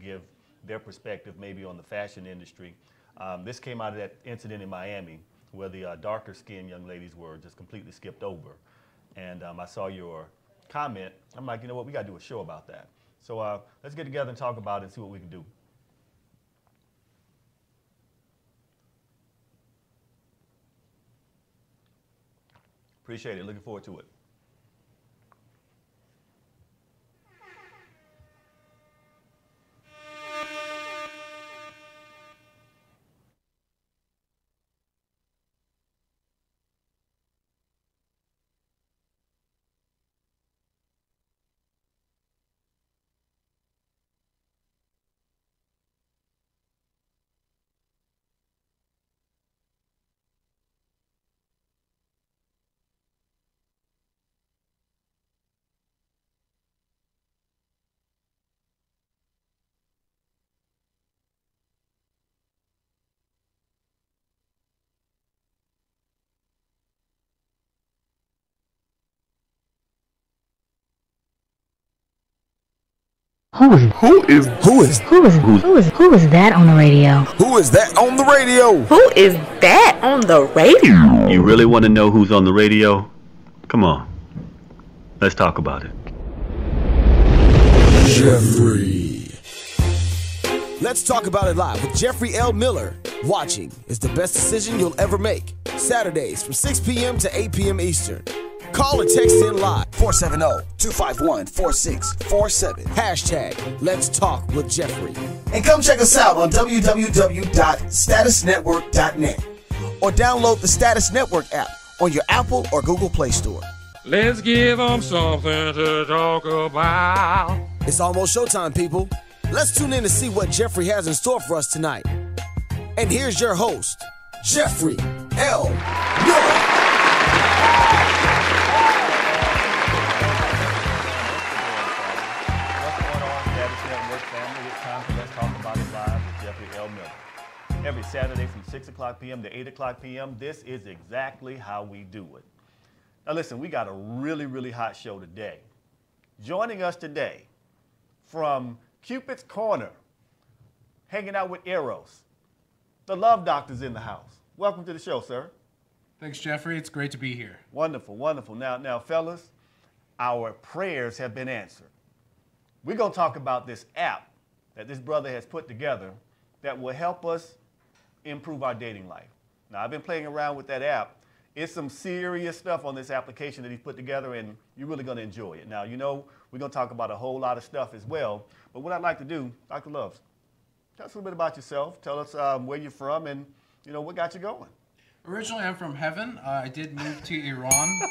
give their perspective maybe on the fashion industry. This came out of that incident in Miami where the darker skinned young ladies were just completely skipped over. And I saw your comment. I'm like, you know what, we got to do a show about that. So let's get together and talk about it and see what we can do. Appreciate it. Looking forward to it. Who is that on the radio? Who is that on the radio? Who is that on the radio? You really want to know who's on the radio? Come on. Let's talk about it. Jeffery. Let's talk about it live with Jeffrey L. Miller. Watching is the best decision you'll ever make. Saturdays from 6 p.m. to 8 p.m. Eastern. Call or text in live 470-251-4647. Hashtag Let's Talk with Jeffrey. And come check us out on www.statusnetwork.net or download the Status Network app on your Apple or Google Play Store. Let's give them something to talk about. It's almost showtime, people. Let's tune in to see what Jeffrey has in store for us tonight. And here's your host, Jeffrey L. Miller. Every Saturday from 6 o'clock p.m. to 8 o'clock p.m. This is exactly how we do it. Now listen, we got a really, really hot show today. Joining us today from Cupid's Corner, hanging out with Eros, the Love Doctor's in the house. Welcome to the show, sir. Thanks, Jeffrey. It's great to be here. Wonderful, wonderful. Now, fellas, our prayers have been answered. We're going to talk about this app that this brother has put together that will help us improve our dating life. Now, I've been playing around with that app. It's some serious stuff on this application that he's put together, and you're really going to enjoy it. Now, you know, we're going to talk about a whole lot of stuff as well, but what I'd like to do, Dr. Loves, tell us a little bit about yourself. Tell us where you're from and, you know, what got you going. Originally, I'm from heaven. I did move to Iran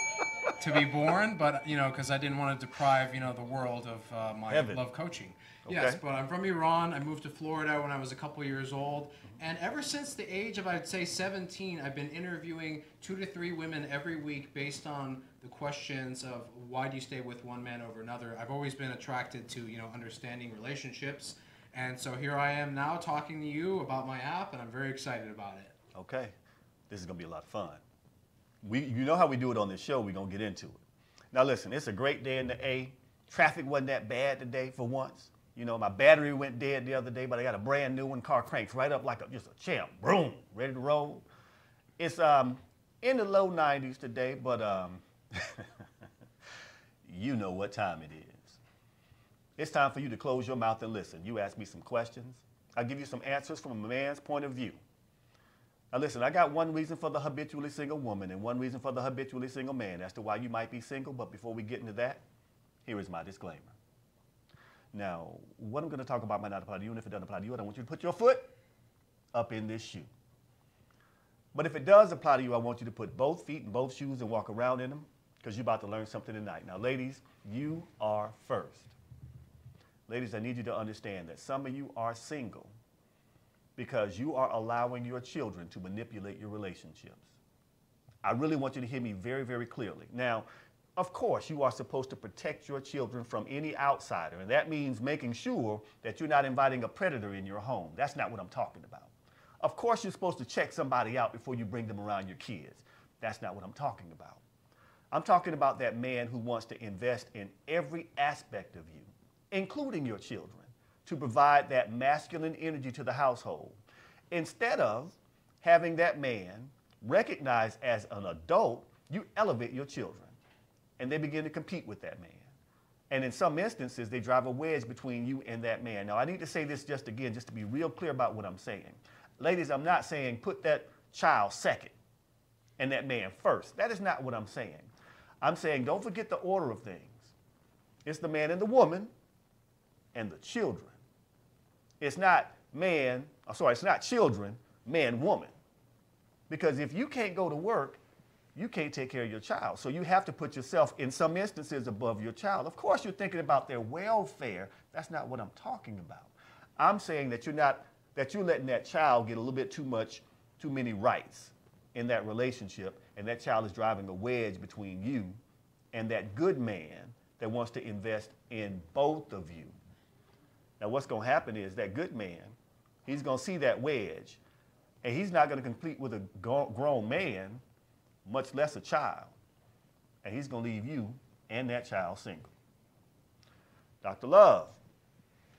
to be born, but, you know, because I didn't want to deprive, you know, the world of my heaven. love coaching. Okay. Yes, but I'm from Iran. I moved to Florida when I was a couple years old. And ever since the age of, I'd say, 17, I've been interviewing 2 to 3 women every week based on the questions of why do you stay with one man over another. I've always been attracted to, you know, understanding relationships. And so here I am now talking to you about my app, and I'm very excited about it. Okay. This is going to be a lot of fun. You know how we do it on this show. We're going to get into it. Now, listen, it's a great day in the A. Traffic wasn't that bad today for once. You know, my battery went dead the other day, but I got a brand new one. Car cranks right up like just a champ. Boom, ready to roll. It's in the low 90s today, but you know what time it is. It's time for you to close your mouth and listen. You ask me some questions. I'll give you some answers from a man's point of view. Now listen, I got one reason for the habitually single woman and one reason for the habitually single man as to why you might be single, but before we get into that, here is my disclaimer. Now, what I'm going to talk about might not apply to you, and if it doesn't apply to you, I don't want you to put your foot up in this shoe. But if it does apply to you, I want you to put both feet in both shoes and walk around in them, because you're about to learn something tonight. Now, ladies, you are first. Ladies, I need you to understand that some of you are single because you are allowing your children to manipulate your relationships. I really want you to hear me very, very clearly. Now, of course, you are supposed to protect your children from any outsider, and that means making sure that you're not inviting a predator in your home. That's not what I'm talking about. Of course, you're supposed to check somebody out before you bring them around your kids. That's not what I'm talking about. I'm talking about that man who wants to invest in every aspect of you, including your children, to provide that masculine energy to the household. Instead of having that man recognized as an adult, you elevate your children, and they begin to compete with that man. And in some instances, they drive a wedge between you and that man. Now, I need to say this just to be real clear about what I'm saying. Ladies, I'm not saying put that child second and that man first. That is not what I'm saying. I'm saying don't forget the order of things. It's the man and the woman and the children. It's not it's not children, man, woman. Because if you can't go to work, you can't take care of your child. So you have to put yourself, in some instances, above your child. Of course, you're thinking about their welfare. That's not what I'm talking about. I'm saying that you're letting that child get a little bit too many rights in that relationship, and that child is driving a wedge between you and that good man that wants to invest in both of you. Now, what's going to happen is that good man, he's going to see that wedge, and he's not going to compete with a grown man, much less a child, and he's going to leave you and that child single. Dr. Love,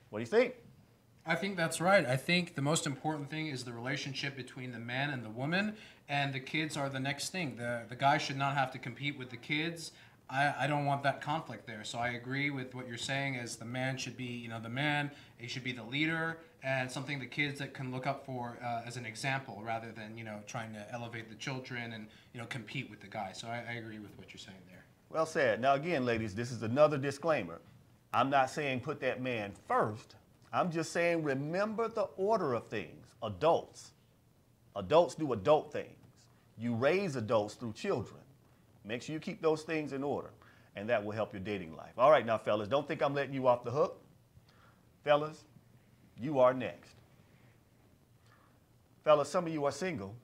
what do you think? I think that's right. I think the most important thing is the relationship between the man and the woman, and the kids are the next thing. The guy should not have to compete with the kids. I don't want that conflict there. So I agree with what you're saying, as the man should be, the man, he should be the leader, and something the kids that can look up for as an example, rather than, trying to elevate the children and, compete with the guy. So I agree with what you're saying there. Well said. Now again, ladies, this is another disclaimer. I'm not saying put that man first. I'm just saying remember the order of things. Adults do adult things. You raise adults through children. Make sure you keep those things in order, and that will help your dating life. All right, now, fellas, don't think I'm letting you off the hook. Fellas, you are next. Fellas, some of you are single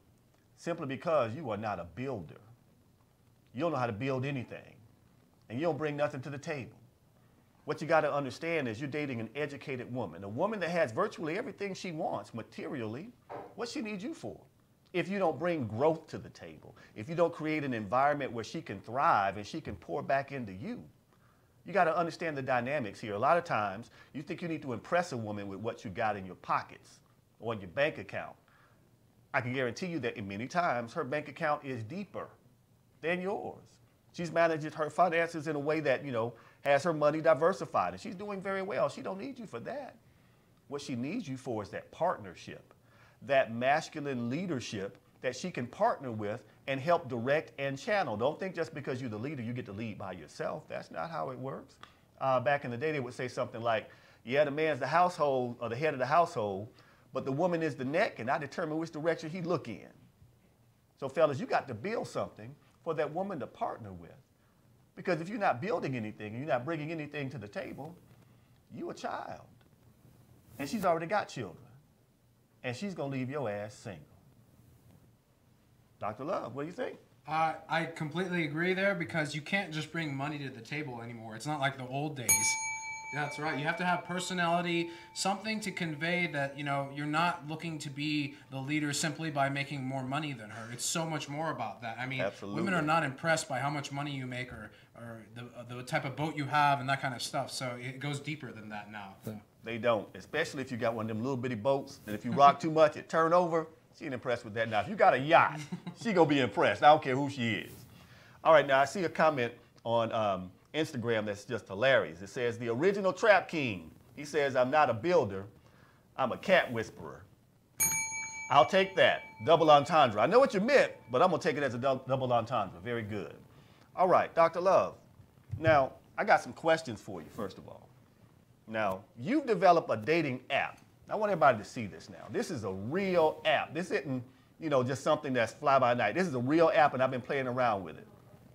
simply because you are not a builder. You don't know how to build anything, and you don't bring nothing to the table. What you got to understand is you're dating an educated woman, a woman that has virtually everything she wants materially. What she needs you for? If you don't bring growth to the table, if you don't create an environment where she can thrive and she can pour back into you, you got to understand the dynamics here. A lot of times, you think you need to impress a woman with what you got in your pockets or in your bank account. I can guarantee you that in many times, her bank account is deeper than yours. She's managed her finances in a way that, has her money diversified, and she's doing very well. She don't need you for that. What she needs you for is that partnership, that masculine leadership that she can partner with and help direct and channel. Don't think just because you're the leader, you get to lead by yourself. That's not how it works. Back in the day, they would say something like, yeah, the man's the household or the head of the household, but the woman is the neck, and I determine which direction he look in. So fellas, you got to build something for that woman to partner with. Because if you're not building anything and you're not bringing anything to the table, you a child. And she's already got children. And she's going to leave your ass single. Dr. Love, what do you think? I completely agree there, because you can't just bring money to the table anymore. It's not like the old days. That's right. You have to have personality, something to convey that, you're not looking to be the leader simply by making more money than her. It's so much more about that. I mean, absolutely. Women are not impressed by how much money you make or the type of boat you have and that kind of stuff. So it goes deeper than that now. So. They don't, especially if you got one of them little bitty boats, and if you rock too much, it turn over. She ain't impressed with that. Now, if you got a yacht, she gonna be impressed. I don't care who she is. All right, now I see a comment on Instagram that's just hilarious. It says, the original Trap King. He says, I'm not a builder, I'm a cat whisperer. I'll take that. Double entendre. I know what you meant, but I'm gonna take it as a double entendre. Very good. All right, Dr. Love. Now, I got some questions for you, first of all. Now, you've developed a dating app. I want everybody to see this now. This is a real app. This isn't, just something that's fly by night. This is a real app, and I've been playing around with it.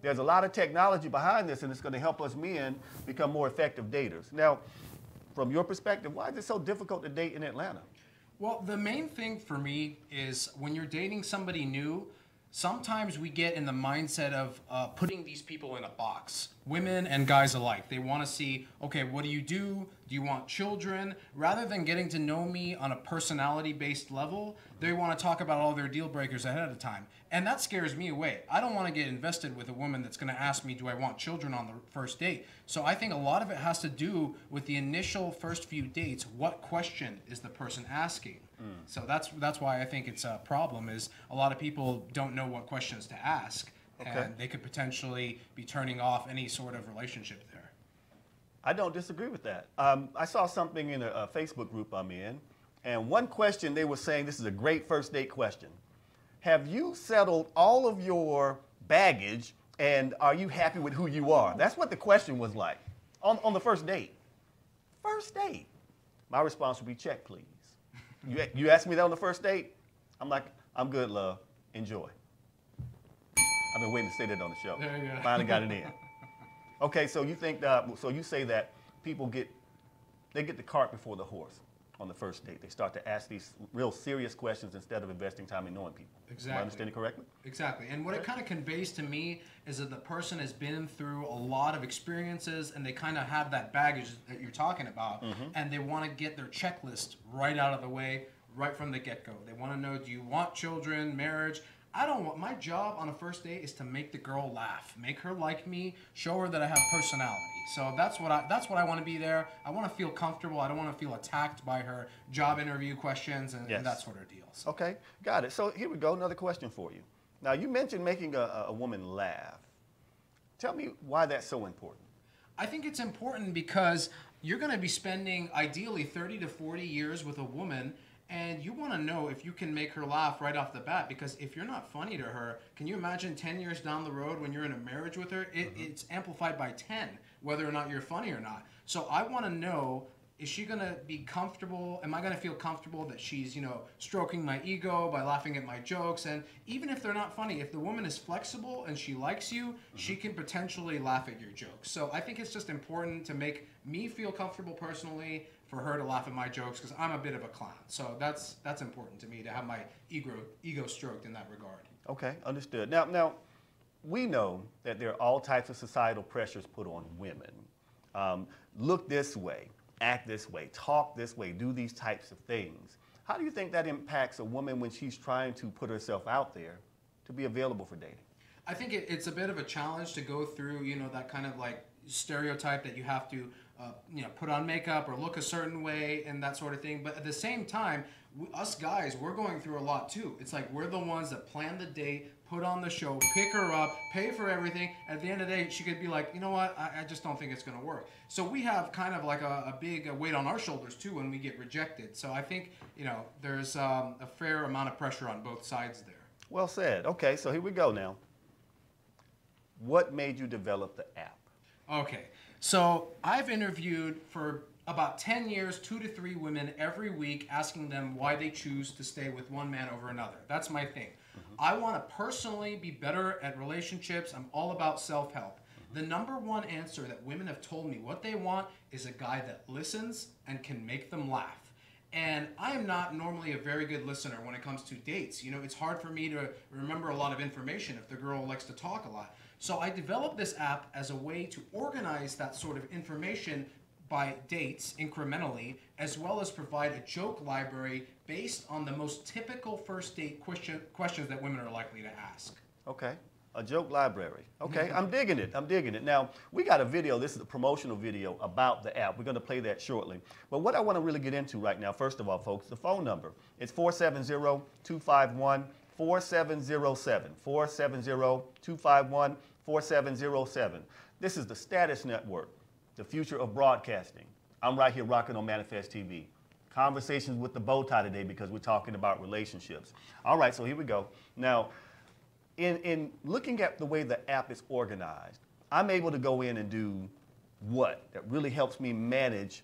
There's a lot of technology behind this, and it's going to help us men become more effective daters. Now, from your perspective, why is it so difficult to date in Atlanta? Well, the main thing for me is when you're dating somebody new, sometimes we get in the mindset of putting these people in a box, women and guys alike. They want to see, okay, what do you do Do you want children? Rather than getting to know me on a personality-based level, they want to talk about all their deal breakers ahead of time. And that scares me away. I don't want to get invested with a woman that's going to ask me, do I want children on the first date? So I think a lot of it has to do with the initial first few dates. What question is the person asking? So that's why I think it's a problem, is a lot of people don't know what questions to ask. And they could potentially be turning off any sort of relationship there. I don't disagree with that. I saw something in a Facebook group I'm in, and one question they were saying, this is a great first date question. Have you settled all of your baggage, and are you happy with who you are? That's what the question was like on the first date. First date. My response would be, check, please. You asked me that on the first date? I'm like, I'm good, love. Enjoy. I've been waiting to say that on the show. There you go. Finally got it in. Okay, so you think so you say that people get the cart before the horse on the first date. They start to ask these real serious questions instead of investing time in knowing people. Exactly. Am I understanding correctly? Exactly. And what it kind of conveys to me is that the person has been through a lot of experiences, and they kind of have that baggage that you're talking about, and they want to get their checklist right out of the way right from the get-go. They want to know, do you want children, marriage? I don't want, my job on a first date is to make the girl laugh, make her like me, show her that I have personality. So that's what I want to be there. I want to feel comfortable. I don't want to feel attacked by her job interview questions and that sort of deal. So. Okay, got it. So here we go, another question for you. Now, you mentioned making a woman laugh. Tell me why that's so important. I think it's important because you're going to be spending ideally 30 to 40 years with a woman, and you want to know if you can make her laugh right off the bat, because if you're not funny to her, can you imagine 10 years down the road when you're in a marriage with her, it's amplified by 10, whether or not you're funny or not. So I want to know, is she going to be comfortable? Am I going to feel comfortable that she's, stroking my ego by laughing at my jokes? And even if they're not funny, if the woman is flexible and she likes you, she can potentially laugh at your jokes. So I think it's just important to make me feel comfortable personally, for her to laugh at my jokes, because I'm a bit of a clown. So that's important to me, to have my ego stroked in that regard. Okay, understood. Now, we know that there are all types of societal pressures put on women. Look this way, act this way, talk this way, do these types of things. How do you think that impacts a woman when she's trying to put herself out there to be available for dating? I think it's a bit of a challenge to go through, that kind of like stereotype that you have to put on makeup or look a certain way and that sort of thing. But at the same time, us guys, we're going through a lot too. It's like we're the ones that plan the date, put on the show, pick her up, pay for everything. At the end of the day, she could be like, you know what, I just don't think it's going to work. So we have kind of like a big weight on our shoulders too when we get rejected. So I think, there's a fair amount of pressure on both sides there. Well said. Okay, so here we go now. What made you develop the app? Okay, so I've interviewed for about 10 years, 2 to 3 women every week, asking them why they choose to stay with one man over another. That's my thing. I want to personally be better at relationships. I'm all about self-help. The number one answer that women have told me what they want is a guy that listens and can make them laugh. And I am not normally a very good listener when it comes to dates. It's hard for me to remember a lot of information if the girl likes to talk a lot. So I developed this app as a way to organize that sort of information by dates incrementally, as well as provide a joke library based on the most typical first date questions that women are likely to ask. Okay, a joke library. Okay, I'm digging it. Now, we got a video, this is a promotional video about the app. We're gonna play that shortly. But what I wanna really get into right now, first of all, folks, the phone number. It's 470-251-4707. 470-251-4707. This is the Status Network, the future of broadcasting. I'm right here rocking on Manifest TV. Conversations with the bow tie today because we're talking about relationships. All right, so here we go. Now, in looking at the way the app is organized, I'm able to go in and do what? That really helps me manage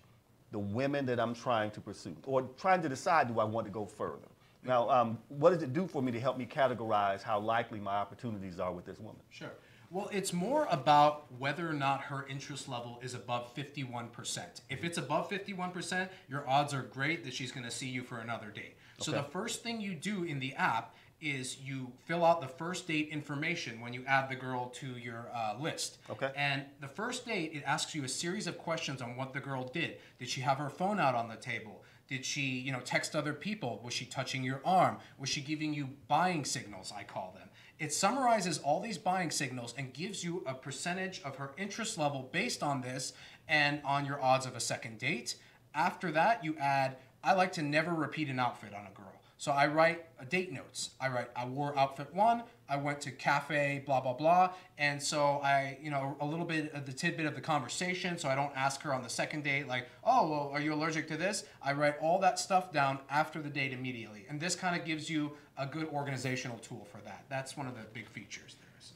the women that I'm trying to pursue, or trying to decide, do I want to go further? Now, what does it do for me to help me categorize how likely my opportunities are with this woman? Sure. Well, it's more about whether or not her interest level is above 51%. If it's above 51%, your odds are great that she's going to see you for another date. So the first thing you do in the app is you fill out the first date information when you add the girl to your list. Okay. And the first date, it asks you a series of questions on what the girl did. Did she have her phone out on the table? Did she, text other people? Was she touching your arm? Was she giving you buying signals, I call them? It summarizes all these buying signals and gives you a percentage of her interest level based on this and on your odds of a second date. After that, you add, I like to never repeat an outfit on a girl. So I write date notes. I write, I wore outfit 1, I went to cafe, blah, blah, blah. And so I, a little bit of the tidbit of the conversation, so I don't ask her on the second date, like, oh, well, are you allergic to this? I write all that stuff down after the date immediately. And this kind of gives you a good organizational tool for that. That's one of the big features there. So.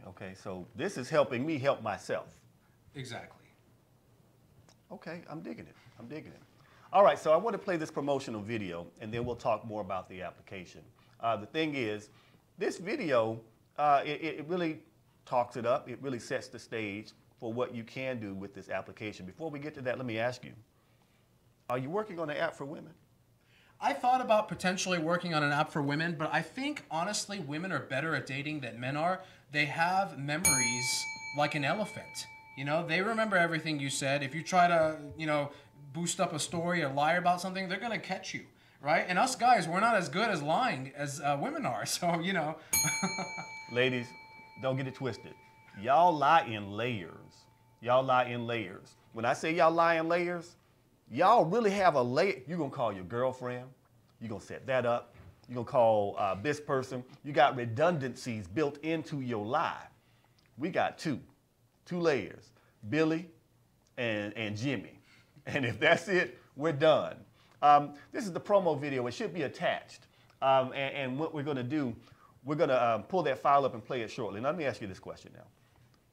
Okay. So this is helping me help myself. Exactly. Okay, I'm digging it. All right, so I want to play this promotional video, and then we'll talk more about the application. The thing is, this video, it really talks it up. It really sets the stage for what you can do with this application. Before we get to that, let me ask you, are you working on an app for women? I thought about potentially working on an app for women, but I think, honestly, women are better at dating than men are. They have memories like an elephant. They remember everything you said. If you try to, boost up a story or lie about something, they're going to catch you, right? And us guys, we're not as good as lying as women are, so, Ladies, don't get it twisted. Y'all lie in layers. When I say y'all lie in layers, y'all really have a layer. You're going to call your girlfriend. You're going to set that up. You're going to call this person. You got redundancies built into your lie. We got two layers, Billy and Jimmy. And if that's it, we're done. This is the promo video. It should be attached. And what we're going to do, we're going to pull that file up and play it shortly. Now, let me ask you this question now.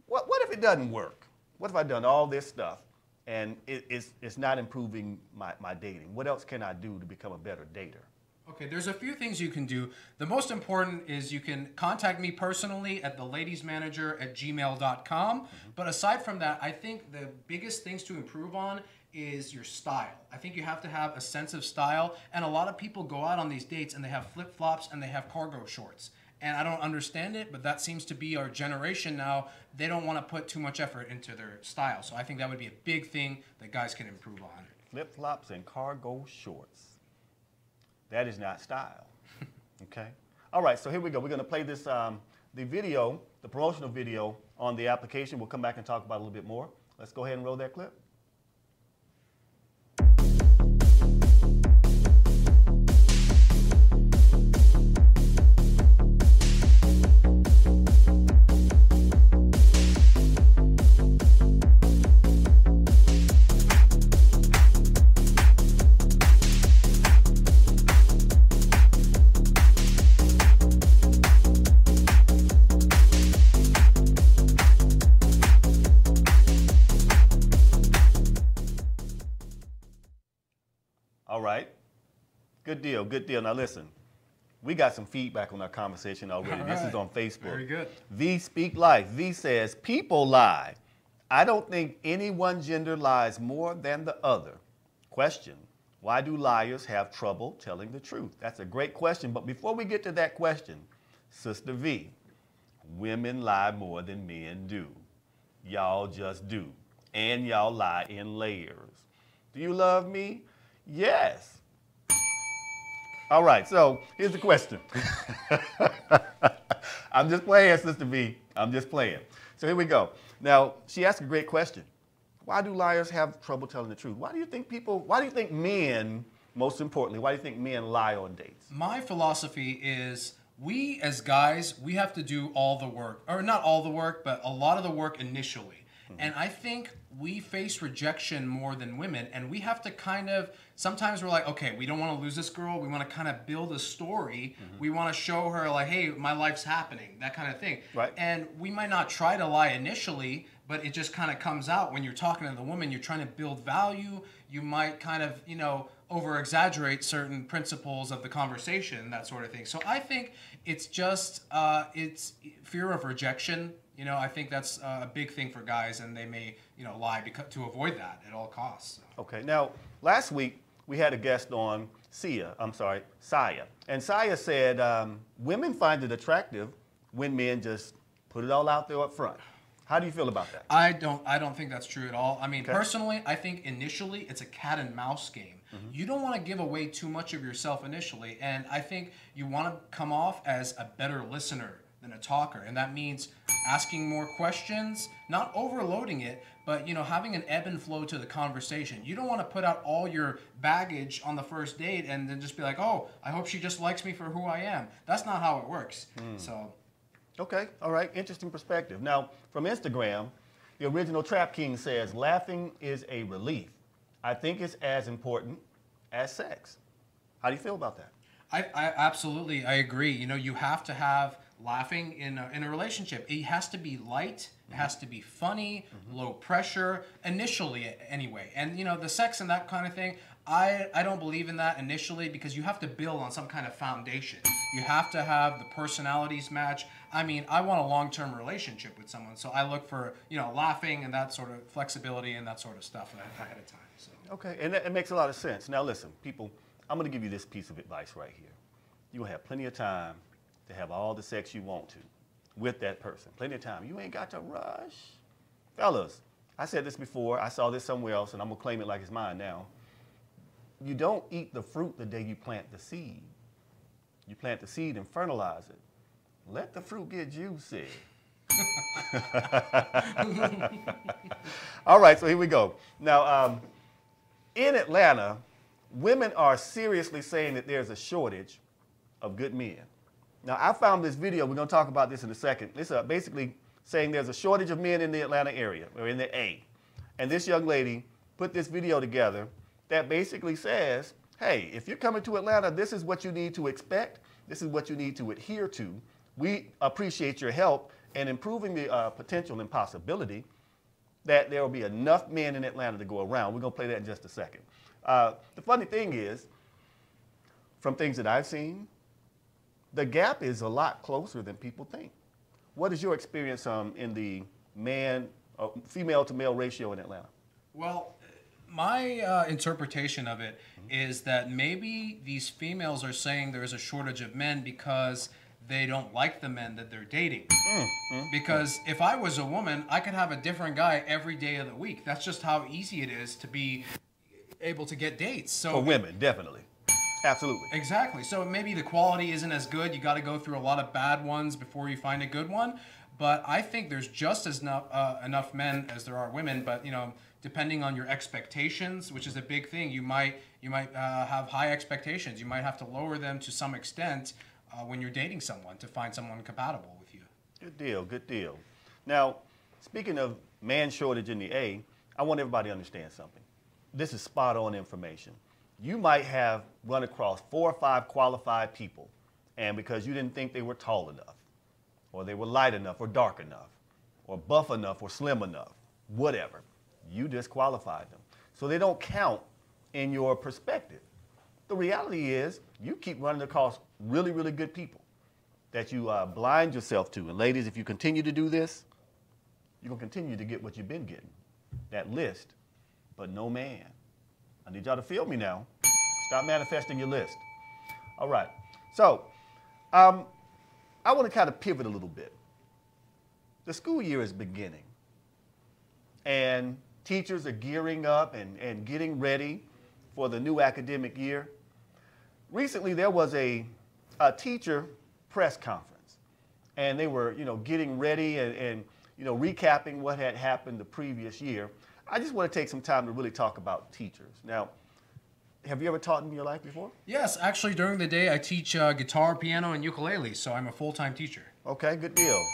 What if it doesn't work? What if I've done all this stuff and it's not improving my dating? What else can I do to become a better dater? Okay, there's a few things you can do. The most important is you can contact me personally at theladiesmanager@gmail.com. But aside from that, I think the biggest things to improve on is your style. I think you have to have a sense of style. And a lot of people go out on these dates and they have flip-flops and they have cargo shorts. And I don't understand it, but that seems to be our generation now. They don't want to put too much effort into their style. So I think that would be a big thing that guys can improve on. Flip-flops and cargo shorts. That is not style, okay? All right, so here we go. We're gonna play this, the video, the promotional video on the application. We'll come back and talk about it a little bit more. Let's go ahead and roll that clip. All right. Good deal. Now listen, we got some feedback on our conversation already. All This right. is on Facebook. Very good. V Speak Life. V says, people lie. I don't think any one gender lies more than the other. Question, why do liars have trouble telling the truth? That's a great question. But before we get to that question, Sister V, women lie more than men do. Y'all just do. And y'all lie in layers. Do you love me? Yes. All right, so here's the question. I'm just playing, Sister V. I'm just playing. So here we go. Now, she asked a great question. Why do liars have trouble telling the truth? Why do you think men, most importantly, why do you think men lie on dates? My philosophy is we as guys, we have to do all the work, or not all the work, but a lot of the work initially. And I think we face rejection more than women, and we have to kind of, sometimes we're like, okay, we don't want to lose this girl. We want to kind of build a story. We want to show her like, hey, my life's happening, that kind of thing. Right. And we might not try to lie initially, but it just kind of comes out when you're talking to the woman. You're trying to build value. You might kind of, over-exaggerate certain principles of the conversation, that sort of thing. So I think it's just, it's fear of rejection. I think that's a big thing for guys, and they may, lie to avoid that at all costs. So. Okay, now, last week we had a guest on, Saya. And Saya said, women find it attractive when men just put it all out there up front. How do you feel about that? I don't think that's true at all. I mean, Okay. personally, I think initially it's a cat and mouse game. You don't want to give away too much of yourself initially, and I think you want to come off as a better listener than a talker, and that means asking more questions, not overloading it, but having an ebb and flow to the conversation. You don't want to put out all your baggage on the first date and then just be like, oh, I hope she just likes me for who I am. That's not how it works. So. Okay, all right, interesting perspective. Now, from Instagram, the original Trap King says, laughing is a relief. I think it's as important as sex. How do you feel about that? I absolutely, I agree. You have to have laughing in a relationship. It has to be light. It has to be funny, low pressure, initially anyway. And, the sex and that kind of thing, I don't believe in that initially because you have to build on some kind of foundation. You have to have the personalities match. I mean, I want a long-term relationship with someone, so I look for, laughing and that sort of flexibility and that sort of stuff ahead of time. So. Okay, and it makes a lot of sense. Now listen, people, I'm gonna give you this piece of advice right here. You'll have plenty of time to have all the sex you want to with that person. Plenty of time. You ain't got to rush. Fellas, I said this before, I saw this somewhere else, and I'm gonna claim it like it's mine now. You don't eat the fruit the day you plant the seed. You plant the seed and fertilize it. Let the fruit get juicy. All right, so here we go. Now, in Atlanta, women are seriously saying that there's a shortage of good men. Now, I found this video. We're going to talk about this in a second. It's basically saying there's a shortage of men in the Atlanta area, or in the A. And this young lady put this video together that basically says, hey, if you're coming to Atlanta, this is what you need to expect. This is what you need to adhere to. We appreciate your help in improving the potential and possibility that there will be enough men in Atlanta to go around. We're going to play that in just a second. The funny thing is, from things that I've seen, the gap is a lot closer than people think. What is your experience in the female to male ratio in Atlanta? Well, my interpretation of it is that maybe these females are saying there's a shortage of men because they don't like the men that they're dating. Because if I was a woman, I could have a different guy every day of the week. That's just how easy it is to be able to get dates. So For women, definitely. Absolutely. Exactly. So maybe the quality isn't as good. You got to go through a lot of bad ones before you find a good one. But I think there's just as enough men as there are women. But depending on your expectations, which is a big thing, you might have high expectations. You might have to lower them to some extent when you're dating someone to find someone compatible with you. Good deal. Good deal. Now, speaking of man shortage in the A, I want everybody to understand something. This is spot on information. You might have run across 4 or 5 qualified people, and because you didn't think they were tall enough, or they were light enough, or dark enough, or buff enough, or slim enough, whatever, you disqualified them. So they don't count in your perspective. The reality is you keep running across really, really good people that you blind yourself to. And ladies, if you continue to do this, you're going to continue to get what you've been getting, that list, but no man. I need y'all to feel me now. Stop manifesting your list. All right. So I want to kind of pivot a little bit. The school year is beginning, and teachers are gearing up and getting ready for the new academic year. Recently, there was a teacher press conference, and they were, getting ready and recapping what had happened the previous year. I just want to take some time to really talk about teachers. Now, have you ever taught in your life before? Yes, actually during the day I teach guitar, piano, and ukulele, so I'm a full-time teacher. Okay, good deal.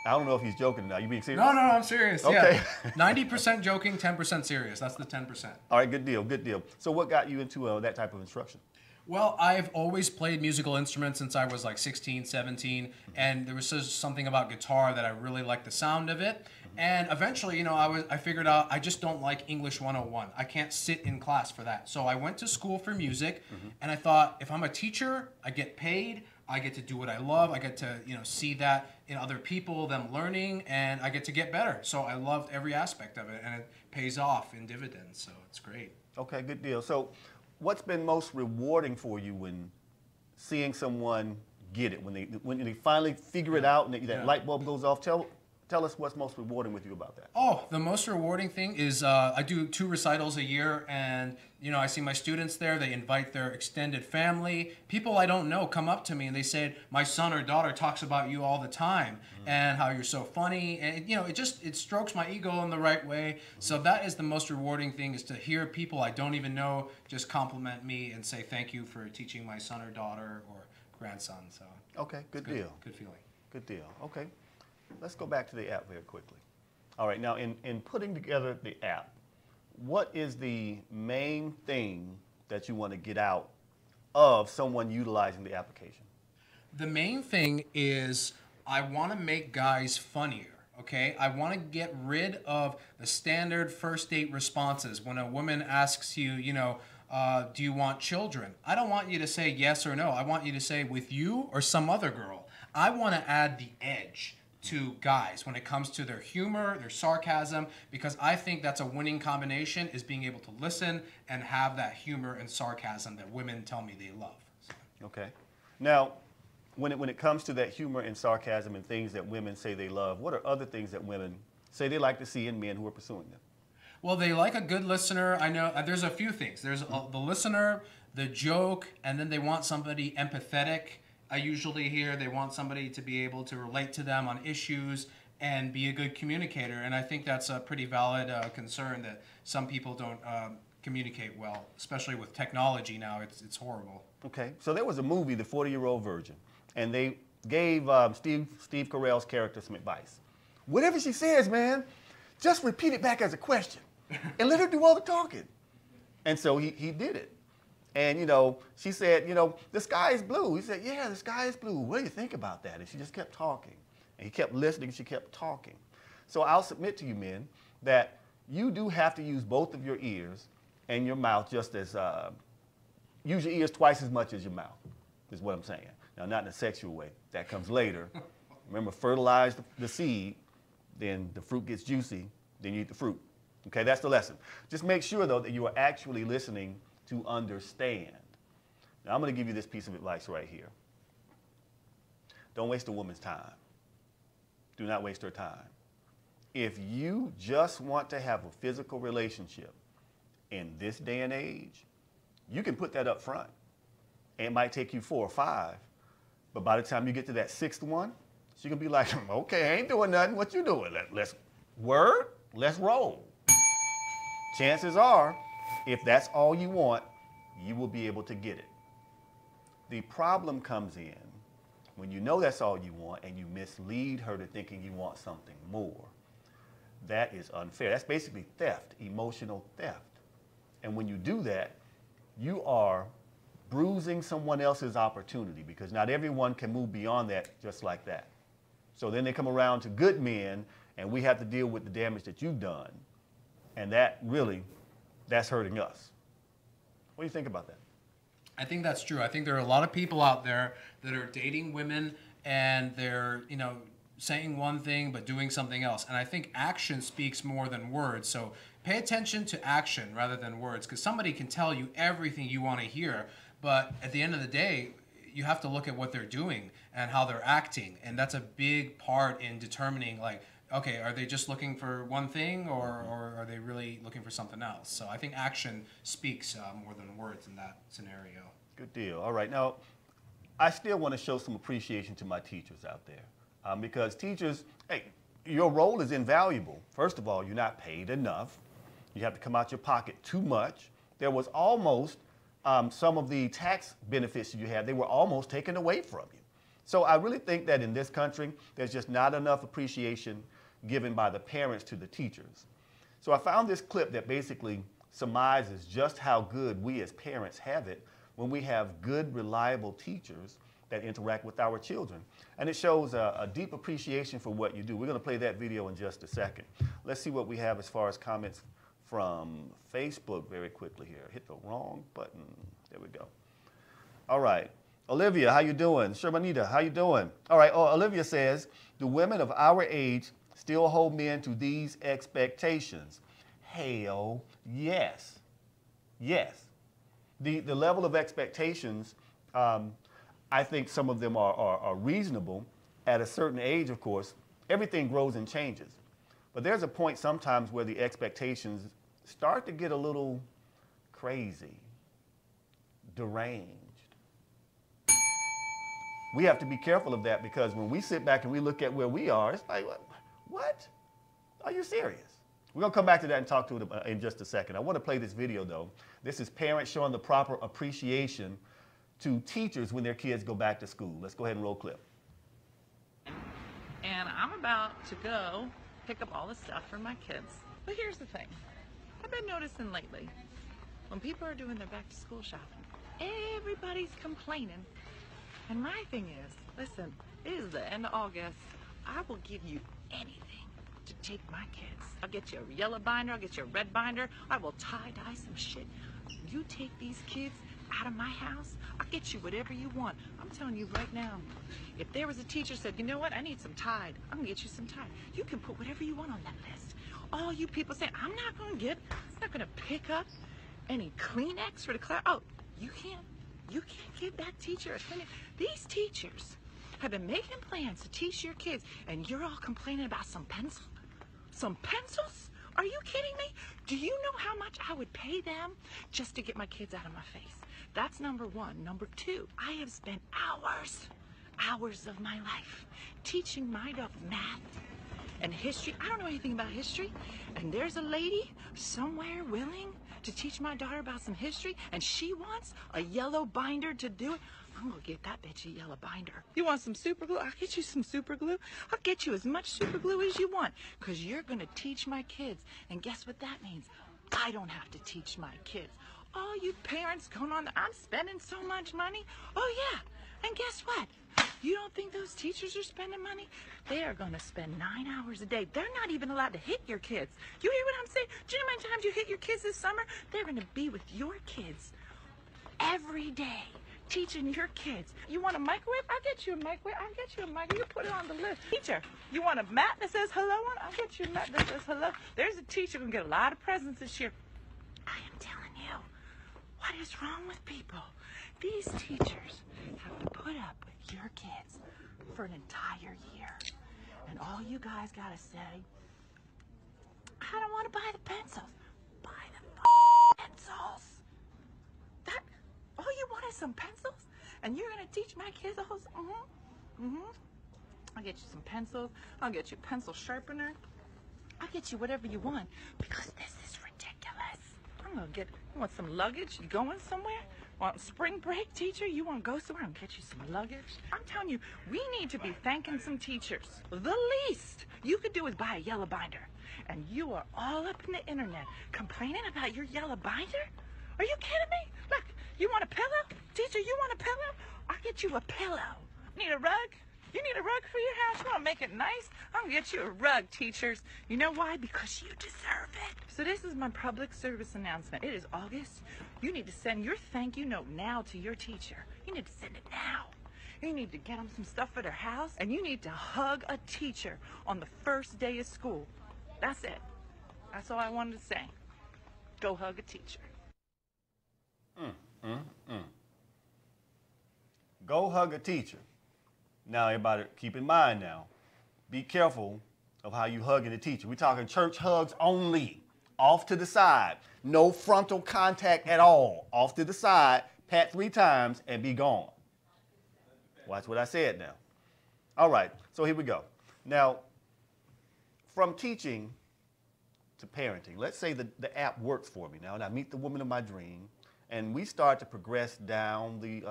I don't know if he's joking now. You being serious? No, I'm serious. Okay. Yeah. 90% joking, 10% serious. That's the 10%. All right, good deal, good deal. So what got you into that type of instruction? Well, I've always played musical instruments since I was like 16, 17, and there was just something about guitar that I really liked the sound of it. And eventually, I figured out I just don't like English 101. I can't sit in class for that. So I went to school for music, and I thought, if I'm a teacher, I get paid, I get to do what I love, I get to, see that in other people, them learning, and I get to get better. So I loved every aspect of it, and it pays off in dividends, so it's great. Okay, good deal. So what's been most rewarding for you when seeing someone get it, when they finally figure it out and that light bulb goes off? Tell us what's most rewarding with you about that. Oh, the most rewarding thing is I do 2 recitals a year, and I see my students there. They invite their extended family. People I don't know come up to me and they say, "My son or daughter talks about you all the time, and how you're so funny." And it strokes my ego in the right way. So that is the most rewarding thing, is to hear people I don't even know just compliment me and say thank you for teaching my son or daughter or grandson. So okay, good deal. Good feeling. Good deal. Okay. Let's go back to the app very quickly. All right, now in putting together the app, what is the main thing that you want to get out of someone utilizing the application? The main thing is I want to make guys funnier, okay? I want to get rid of the standard first date responses. When a woman asks you, do you want children? I don't want you to say yes or no. I want you to say with you or some other girl. I want to add the edge to guys when it comes to their humor, their sarcasm, because I think that's a winning combination, is being able to listen and have that humor and sarcasm that women tell me they love. So. Okay. Now, when it comes to that humor and sarcasm and things that women say they love, what are other things that women say they like to see in men who are pursuing them? Well, they like a good listener. I know there's a few things. There's the listener, the joke, and then they want somebody empathetic. I usually hear they want somebody to be able to relate to them on issues and be a good communicator. And I think that's a pretty valid concern, that some people don't communicate well, especially with technology now. It's horrible. Okay, so there was a movie, The 40-Year-Old Virgin, and they gave Steve Carell's character some advice. Whatever she says, man, just repeat it back as a question and let her do all the talking. And so he did it. And, she said, the sky is blue. He said, yeah, the sky is blue. What do you think about that? And she just kept talking. And he kept listening. She kept talking. So I'll submit to you, men, that you do have to use both of your ears and your mouth just as, use your ears twice as much as your mouth, is what I'm saying. Now, not in a sexual way. That comes later. Remember, fertilize the seed, then the fruit gets juicy, then you eat the fruit. Okay, that's the lesson. Just make sure, though, that you are actually listening to understand. Now, I'm going to give you this piece of advice right here. Don't waste a woman's time. Do not waste her time. If you just want to have a physical relationship in this day and age, you can put that up front. It might take you 4 or 5, but by the time you get to that 6th one, she can be like, okay, I ain't doing nothing. What you doing? Let's roll. Chances are, if that's all you want, you will be able to get it. The problem comes in when you know that's all you want and you mislead her to thinking you want something more. That is unfair. That's basically theft, emotional theft. And when you do that, you are bruising someone else's opportunity, because not everyone can move beyond that just like that. So then they come around to good men and we have to deal with the damage that you've done. And that's hurting us. What do you think about that? I think that's true. I think there are a lot of people out there that are dating women and they're, saying one thing but doing something else. And I think action speaks more than words. So pay attention to action rather than words, because somebody can tell you everything you want to hear, but at the end of the day, you have to look at what they're doing and how they're acting. And that's a big part in determining, okay, are they just looking for one thing, or are they really looking for something else? So I think action speaks more than words in that scenario. Good deal. All right. Now, I still want to show some appreciation to my teachers out there, because teachers, hey, your role is invaluable. First of all, you're not paid enough. You have to come out your pocket too much. There was almost some of the tax benefits you had, they were almost taken away from you. So I really think that in this country, there's just not enough appreciation given by the parents to the teachers. So I found this clip that basically surmises just how good we as parents have it when we have good, reliable teachers that interact with our children. And it shows a deep appreciation for what you do. We're going to play that video in just a second. Let's see what we have as far as comments from Facebook very quickly here. Hit the wrong button. There we go. All right. Olivia, how you doing? Shermanita, how you doing? All right. Oh, Olivia says, do women of our age still hold men to these expectations? Hell, yes. Yes. The level of expectations, I think some of them are reasonable. At a certain age, of course, everything grows and changes. But there's a point sometimes where the expectations start to get a little crazy, deranged. We have to be careful of that, because when we sit back and we look at where we are, it's like, what? Are you serious? We're going to come back to that and talk to it in just a second. I want to play this video, though. This is parents showing the proper appreciation to teachers when their kids go back to school. Let's go ahead and roll clip. And I'm about to go pick up all the stuff for my kids. But here's the thing. I've been noticing lately, when people are doing their back to school shopping, everybody's complaining. And my thing is, listen, it is the end of August. I will give you anything to take my kids. I'll get you a yellow binder, I'll get you a red binder, I will tie-dye some shit. You take these kids out of my house, I'll get you whatever you want. I'm telling you right now, if there was a teacher said, you know what, I need some Tide, I'm gonna get you some Tide. You can put whatever you want on that list. All you people say, I'm not gonna pick up any Kleenex for the class. Oh, you can't give that teacher a Kleenex. These teachers have been making plans to teach your kids, and you're all complaining about some pencils? Some pencils? Are you kidding me? Do you know how much I would pay them just to get my kids out of my face? That's number one. Number two, I have spent hours of my life teaching my daughter math and history. I don't know anything about history, and there's a lady somewhere willing to teach my daughter about some history, and she wants a yellow binder to do it. I'm gonna get that bitch a yellow binder. You want some super glue? I'll get you some super glue. I'll get you as much super glue as you want, because you're gonna teach my kids. And guess what that means? I don't have to teach my kids. All you parents going on, I'm spending so much money. Oh yeah, and guess what? You don't think those teachers are spending money? They are gonna spend 9 hours a day. They're not even allowed to hit your kids. You hear what I'm saying? Do you know how many times you hit your kids this summer? They're gonna be with your kids every day, teaching your kids. You want a microwave? I'll get you a microwave. I'll get you a microwave. You put it on the list. Teacher, you want a mat that says hello on it? I'll get you a mat that says hello. There's a teacher who can get a lot of presents this year. I am telling you, what is wrong with people? These teachers have to put up with your kids for an entire year. And all you guys gotta say, I don't want to buy the pencils. Buy the pencils. All you want is some pencils? And you're gonna teach my kids those? I'll get you some pencils. I'll get you a pencil sharpener. I'll get you whatever you want, because this is ridiculous. I'm gonna get, you want some luggage? You going somewhere? Want spring break, teacher? You want to go somewhere? I'll get you some luggage. I'm telling you, we need to be thanking some teachers. The least you could do is buy a yellow binder. And you are all up in the internet complaining about your yellow binder? Are you kidding me? Look, you want a pillow? Teacher, you want a pillow? I'll get you a pillow. Need a rug? You need a rug for your house? You want to make it nice? I'll get you a rug, teachers. You know why? Because you deserve it. So this is my public service announcement. It is August. You need to send your thank you note now to your teacher. You need to send it now. You need to get them some stuff for their house, and you need to hug a teacher on the first day of school. That's it. That's all I wanted to say. Go hug a teacher. Go hug a teacher. Now, everybody, keep in mind now, be careful of how you hugging a teacher. We're talking church hugs only, off to the side. No frontal contact at all. Off to the side, pat 3 times, and be gone. Watch what I said now. All right, so here we go. Now, from teaching to parenting, let's say the app works for me now, and I meet the woman of my dream, and we start to progress down the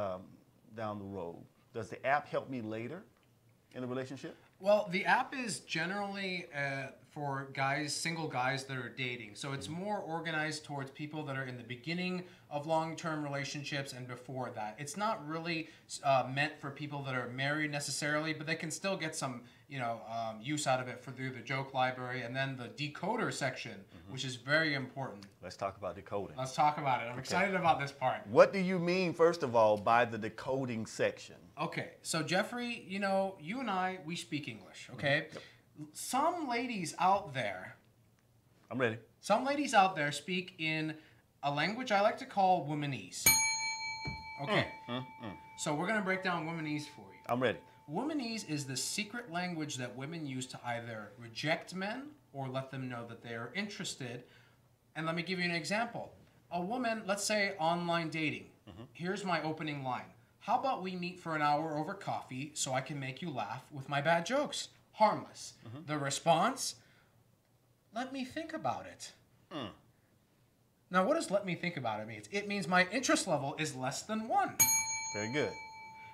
road. Does the app help me later in a relationship? Well, the app is generally for guys, single guys that are dating. So it's more organized towards people that are in the beginning of long-term relationships and before that. It's not really meant for people that are married necessarily, but they can still get some, use out of it through the joke library, and then the decoder section, which is very important. Let's talk about decoding. Let's talk about it. I'm excited about this part. What do you mean, first of all, by the decoding section? Okay, so Jeffrey, you and I, we speak English, okay? Yep. Some ladies out there... I'm ready. Some ladies out there speak in A language I like to call womanese. Okay. So we're going to break down womanese for you. I'm ready. Womanese is the secret language that women use to either reject men or let them know that they are interested. And let me give you an example. A woman, let's say online dating. Here's my opening line. How about we meet for an hour over coffee so I can make you laugh with my bad jokes? Harmless. The response? Let me think about it. Now, what does let me think about it mean? It means my interest level is less than 1. Very good.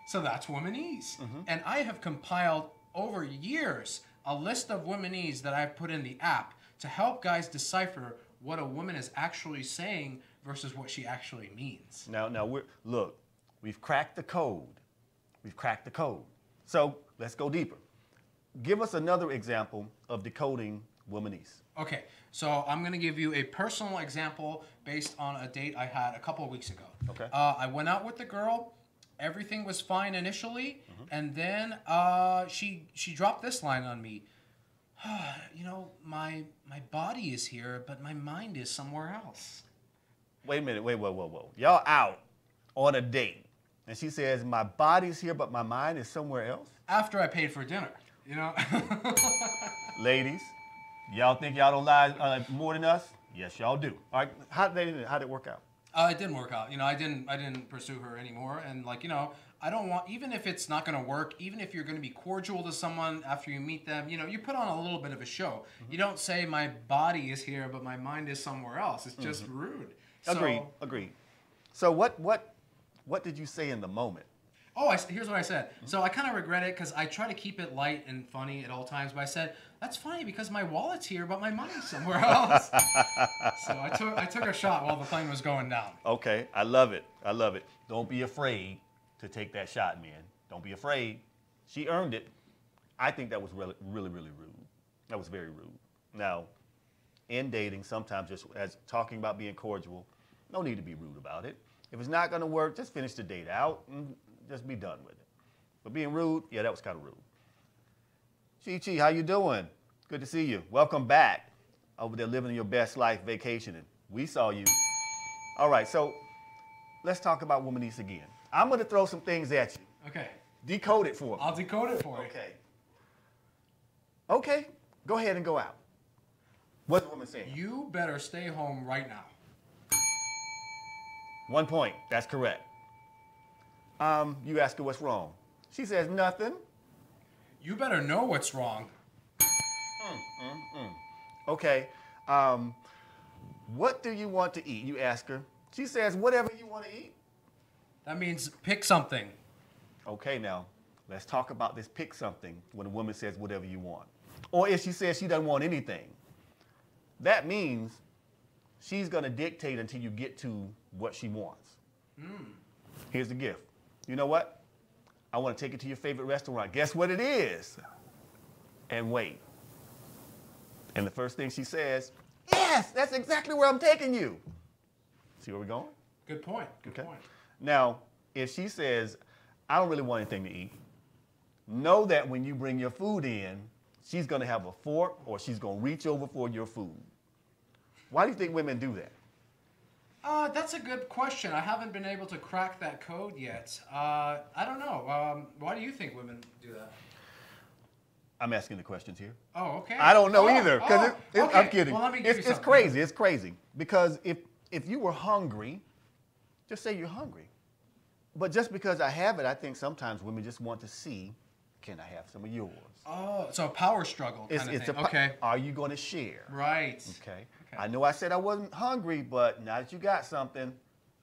So that's womanese. And I have compiled over years a list of womanese that I've put in the app to help guys decipher what a woman is actually saying versus what she actually means. Now, look, we've cracked the code. We've cracked the code. So let's go deeper. Give us another example of decoding womanese. Okay, so I'm going to give you a personal example based on a date I had a couple of weeks ago. Okay. I went out with the girl. Everything was fine initially, and then she dropped this line on me. You know, my body is here, but my mind is somewhere else. Wait a minute. Whoa. Y'all out on a date, and she says, my body's here, but my mind is somewhere else? After I paid for dinner, you know? Ladies, y'all think y'all don't lie more than us? Yes, y'all do. All right, how'd it work out? It didn't work out. You know, I didn't pursue her anymore. And like, you know, I don't want, even if it's not going to work, even if you're going to be cordial to someone after you meet them, you know, you put on a little bit of a show. You don't say my body is here, but my mind is somewhere else. It's just rude. Agreed. So what did you say in the moment? Oh, here's what I said. So I kind of regret it because I try to keep it light and funny at all times. But I said, that's funny because my wallet's here, but my money's somewhere else. So I took a shot while the plane was going down. Okay, I love it. Don't be afraid to take that shot, man. Don't be afraid. She earned it. I think that was really, really, really rude. That was very rude. Now, in dating, sometimes just as talking about being cordial, no need to be rude about it. If it's not going to work, just finish the date out and just be done with it. But being rude, yeah, that was kind of rude. Chi, how you doing? Good to see you. Welcome back. Over there living your best life, vacationing. We saw you. All right, so let's talk about womanese again. I'm going to throw some things at you. Okay. Decode it for me. I'll decode it for you. Okay, go ahead and go out. What's the woman saying? You better stay home right now. 1 point, that's correct. You ask her what's wrong. She says nothing. You better know what's wrong. Okay, what do you want to eat? You ask her. She says whatever you want to eat. That means pick something. Okay, now, let's talk about this pick something when a woman says whatever you want. Or if she says she doesn't want anything. That means she's going to dictate until you get to what she wants. Here's the gift. You know what? I want to take you to your favorite restaurant. Guess what it is? And wait. And the first thing she says, yes, that's exactly where I'm taking you. See where we're going? Good point. Good point. Now, if she says, I don't really want anything to eat, know that when you bring your food in, she's going to have a fork or she's going to reach over for your food. Why do you think women do that? That's a good question. I haven't been able to crack that code yet. I don't know. Why do you think women do that? I'm asking the questions here. Oh, okay. I don't know either. Okay. I'm kidding. Well, let me give you It's something. crazy. It's crazy. Because if you were hungry, just say you're hungry. But just because I have it, I think sometimes women just want to see, can I have some of yours? Oh, so a power struggle kind of thing. Okay. Are you going to share? Right. Okay. I know I said I wasn't hungry, but now that you got something,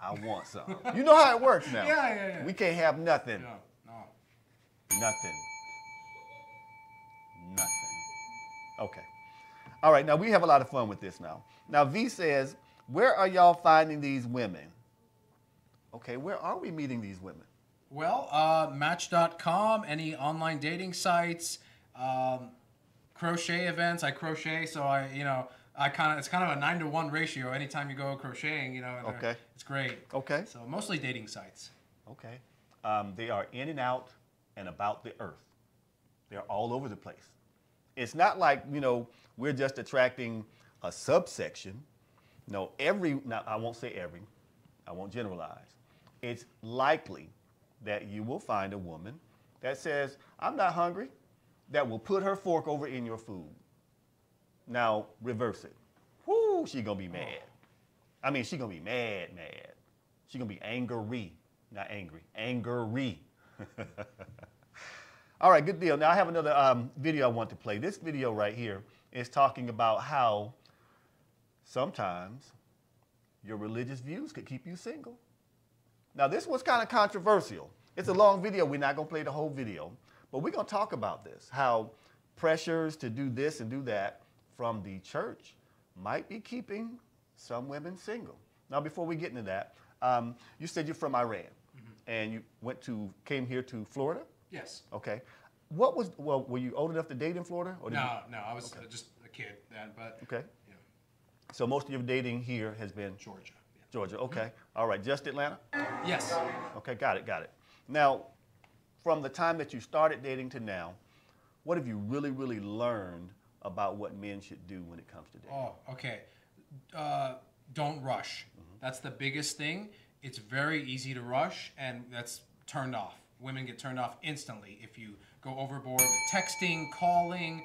I want some. You know how it works now. Yeah. We can't have nothing. No. Nothing. Okay. All right, now we have a lot of fun with this now. Now, V says, where are y'all finding these women? Okay, where are we meeting these women? Well, Match.com, any online dating sites, crochet events. I crochet, so it's kind of a 9-to-1 ratio. Anytime you go crocheting, Okay. It's great. Okay. So mostly dating sites. Okay. They are in and out and about the earth. They're all over the place. It's not like, we're just attracting a subsection. No, now I won't say every, I won't generalize. It's likely that you will find a woman that says, I'm not hungry, that will put her fork over in your food. Now, reverse it. Whoo, she gonna be mad. I mean, she gonna be mad. She gonna be angry, not angry, angry. All right, good deal. Now, I have another video I want to play. This video right here is talking about how sometimes your religious views could keep you single. Now, this was kind of controversial. It's a long video. We're not going to play the whole video, but we're going to talk about this, how pressures to do this and do that from the church might be keeping some women single. Now, before we get into that, you said you're from Iran, and you came here to Florida? Yes. Okay. Were you old enough to date in Florida? Or no, I was just a kid then, but. Okay. Yeah. So most of your dating here has been? Georgia. Yeah. Georgia, okay. All right, just Atlanta? Yes. Okay, got it. Now, from the time that you started dating to now, what have you really, really learned about what men should do when it comes to dating? Oh, okay. Don't rush. That's the biggest thing. It's very easy to rush, and that's turned off. Women get turned off instantly if you go overboard with texting, calling,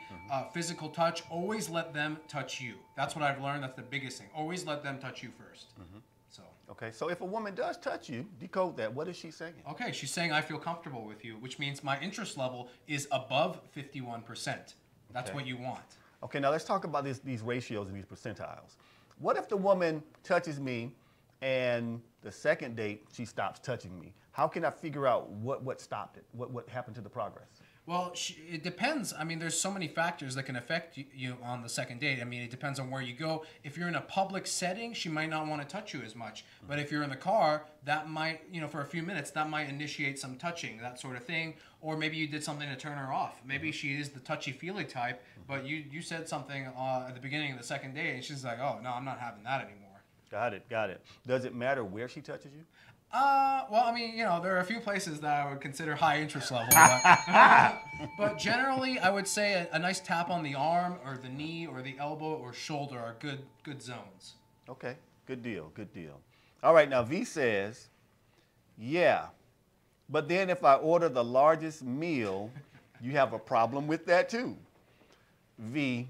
physical touch. Always let them touch you. That's what I've learned. That's the biggest thing. Always let them touch you first. So. Okay, so if a woman does touch you, decode that. What is she saying? Okay, she's saying I feel comfortable with you, which means my interest level is above 51%. That's what you want. Okay, now let's talk about these ratios and these percentiles. What if the woman touches me and the second date she stops touching me? How can I figure out what stopped it? What happened to the progress? Well, it depends. I mean, there's so many factors that can affect you on the second date. I mean, it depends on where you go. If you're in a public setting, she might not want to touch you as much. But if you're in the car, that might, for a few minutes, that might initiate some touching, that sort of thing. Or maybe you did something to turn her off. Maybe she is the touchy-feely type, but you said something at the beginning of the second date, and she's like, oh, no, I'm not having that anymore. Got it. Does it matter where she touches you? Well, I mean, there are a few places that I would consider high interest level. But generally, I would say a nice tap on the arm or the knee or the elbow or shoulder are good zones. Okay, good deal. All right, now V says, yeah, but then if I order the largest meal, you have a problem with that too. V,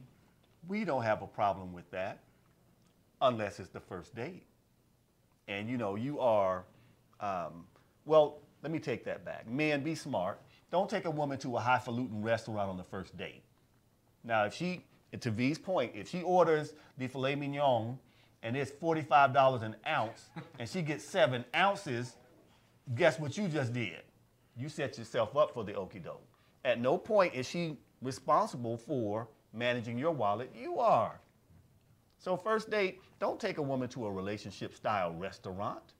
we don't have a problem with that unless it's the first date. And you are, well, let me take that back. Men, be smart. Don't take a woman to a highfalutin restaurant on the first date. Now, to V's point, if she orders the filet mignon and it's $45 an ounce and she gets 7 ounces, guess what you just did? You set yourself up for the okie doke. At no point is she responsible for managing your wallet. You are. So first date, don't take a woman to a relationship-style restaurant.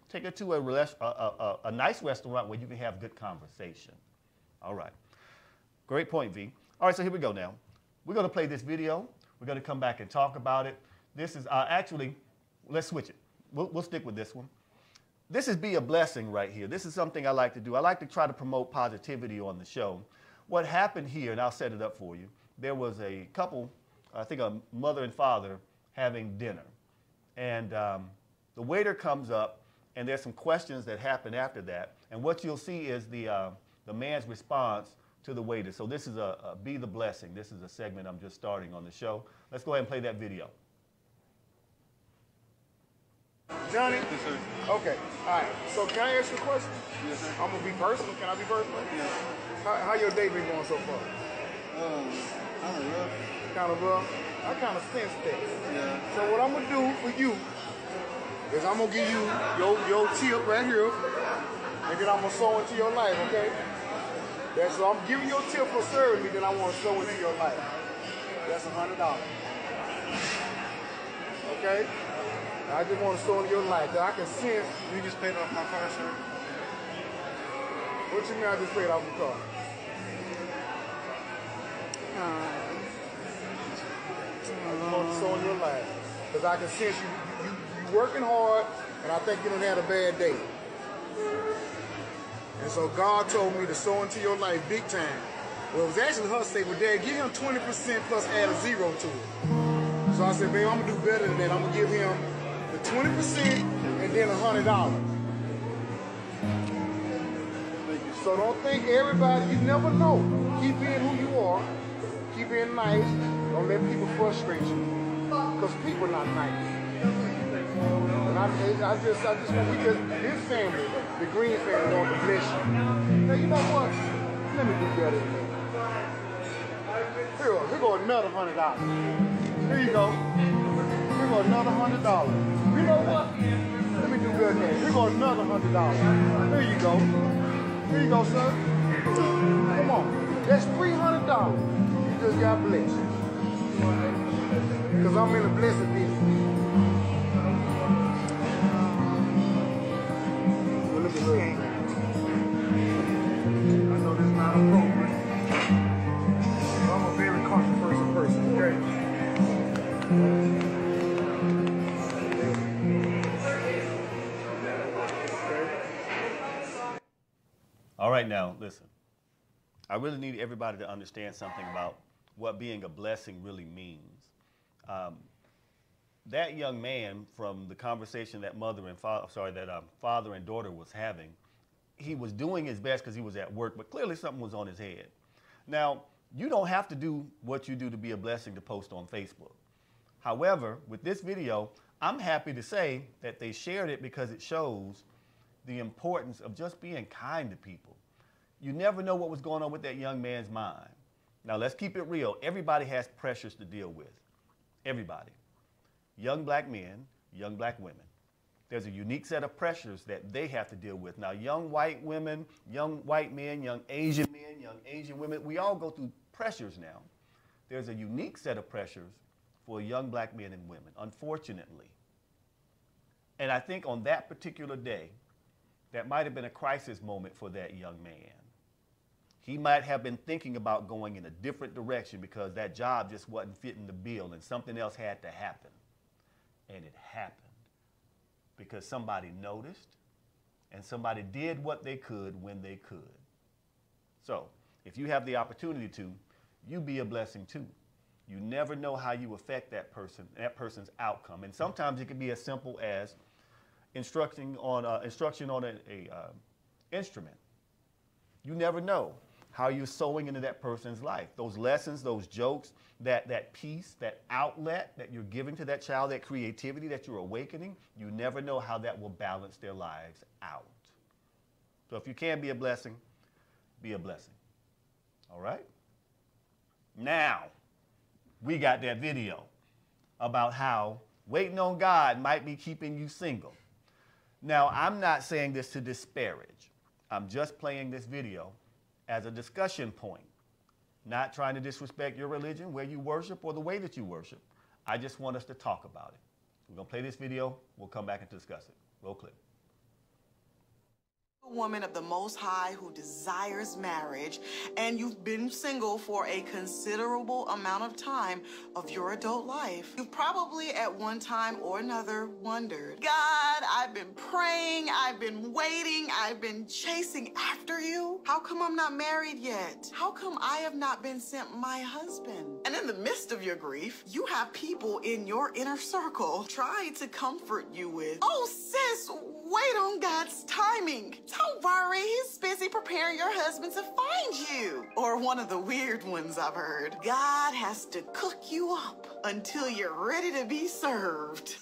Take her to a nice restaurant where you can have good conversation. All right. Great point, V. All right, so here we go now. We're going to play this video. We're going to come back and talk about it. This is actually, let's switch it. We'll stick with this one. This is Be a Blessing right here. This is something I like to do. I like to try to promote positivity on the show. What happened here, and I'll set it up for you, there was a couple, I think a mother and father, having dinner. And the waiter comes up, and there's some questions that happen after that. And what you'll see is the man's response to the waiter. So this is a Be the Blessing. This is a segment I'm just starting on the show. Let's go ahead and play that video. Johnny? Yes, sir. Okay. All right. So can I ask you a question? Yes, sir. I'm going to be personal. Can I be personal? Yes. How your day been going so far? Kind of rough. Kind of rough? I kind of sense that. Yeah. So what I'm going to do for you is I'm going to give you your tip right here, and then I'm going to sow into your life, okay? So I'm giving you a tip for serving me, then I want to sow into your life. That's $100. Okay? I just want to sow into your life. That I can sense. You just paid off my car, sir. What you mean I just paid off the car? I just want to sow in your life. Because I can sense you working hard, and I think you done had a bad day. And so God told me to sow into your life big time. Well, it was actually her say, well, Dad, give him 20% plus add a 0 to it. So So I said, babe, I'm gonna do better than that. I'm gonna give him the 20% and then $100. So don't think everybody, you never know. Keep being who you are. Keep being nice. Don't let people frustrate you. Because people are not nice. And I just want this family, the Green family, want to bless you. Now, you know what? Let me do better than that. Here go another $100. Here you go. Here go another $100. You know what? Let me do better than that. Here go another $100. Here you go. Here you go, son. Come on. That's $300. You just got blessed. Because I'm in a blessed business. Well, look at this. I know this is not appropriate. I'm a very controversial person, okay? All right, now, listen. I really need everybody to understand something about what being a blessing really means. That young man, from the conversation that father and daughter was having, he was doing his best because he was at work, but clearly something was on his head. Now, you don't have to do what you do to be a blessing to post on Facebook. However, with this video, I'm happy to say that they shared it because it shows the importance of just being kind to people. You never know what was going on with that young man's mind. Now, let's keep it real. Everybody has pressures to deal with. Everybody. Young black men, young black women. There's a unique set of pressures that they have to deal with. Now, young white women, young white men, young Asian men, young Asian women, we all go through pressures now. There's a unique set of pressures for young black men and women, unfortunately. And I think on that particular day, that might have been a crisis moment for that young man. He might have been thinking about going in a different direction because that job just wasn't fitting the bill and something else had to happen. And it happened because somebody noticed and somebody did what they could when they could. So if you have the opportunity to, you be a blessing too. You never know how you affect that person's outcome. And sometimes it can be as simple as instruction on an instrument. You never know how you're sowing into that person's life. Those lessons, those jokes, that peace, that outlet that you're giving to that child, that creativity that you're awakening, you never know how that will balance their lives out. So if you can be a blessing, be a blessing. All right? Now, we got that video about how waiting on God might be keeping you single. Now, I'm not saying this to disparage. I'm just playing this video as a discussion point, not trying to disrespect your religion, where you worship, or the way that you worship. I just want us to talk about it. We're going to play this video. We'll come back and discuss it. Roll clip. A woman of the Most High who desires marriage, and you've been single for a considerable amount of time of your adult life. You've probably at one time or another wondered, God, I've been praying, I've been waiting, I've been chasing after you. How come I'm not married yet? How come I have not been sent my husband? And in the midst of your grief, you have people in your inner circle trying to comfort you with, oh sis, wait on God's timing. Don't worry, he's busy preparing your husband to find you. Or one of the weird ones I've heard, God has to cook you up until you're ready to be served.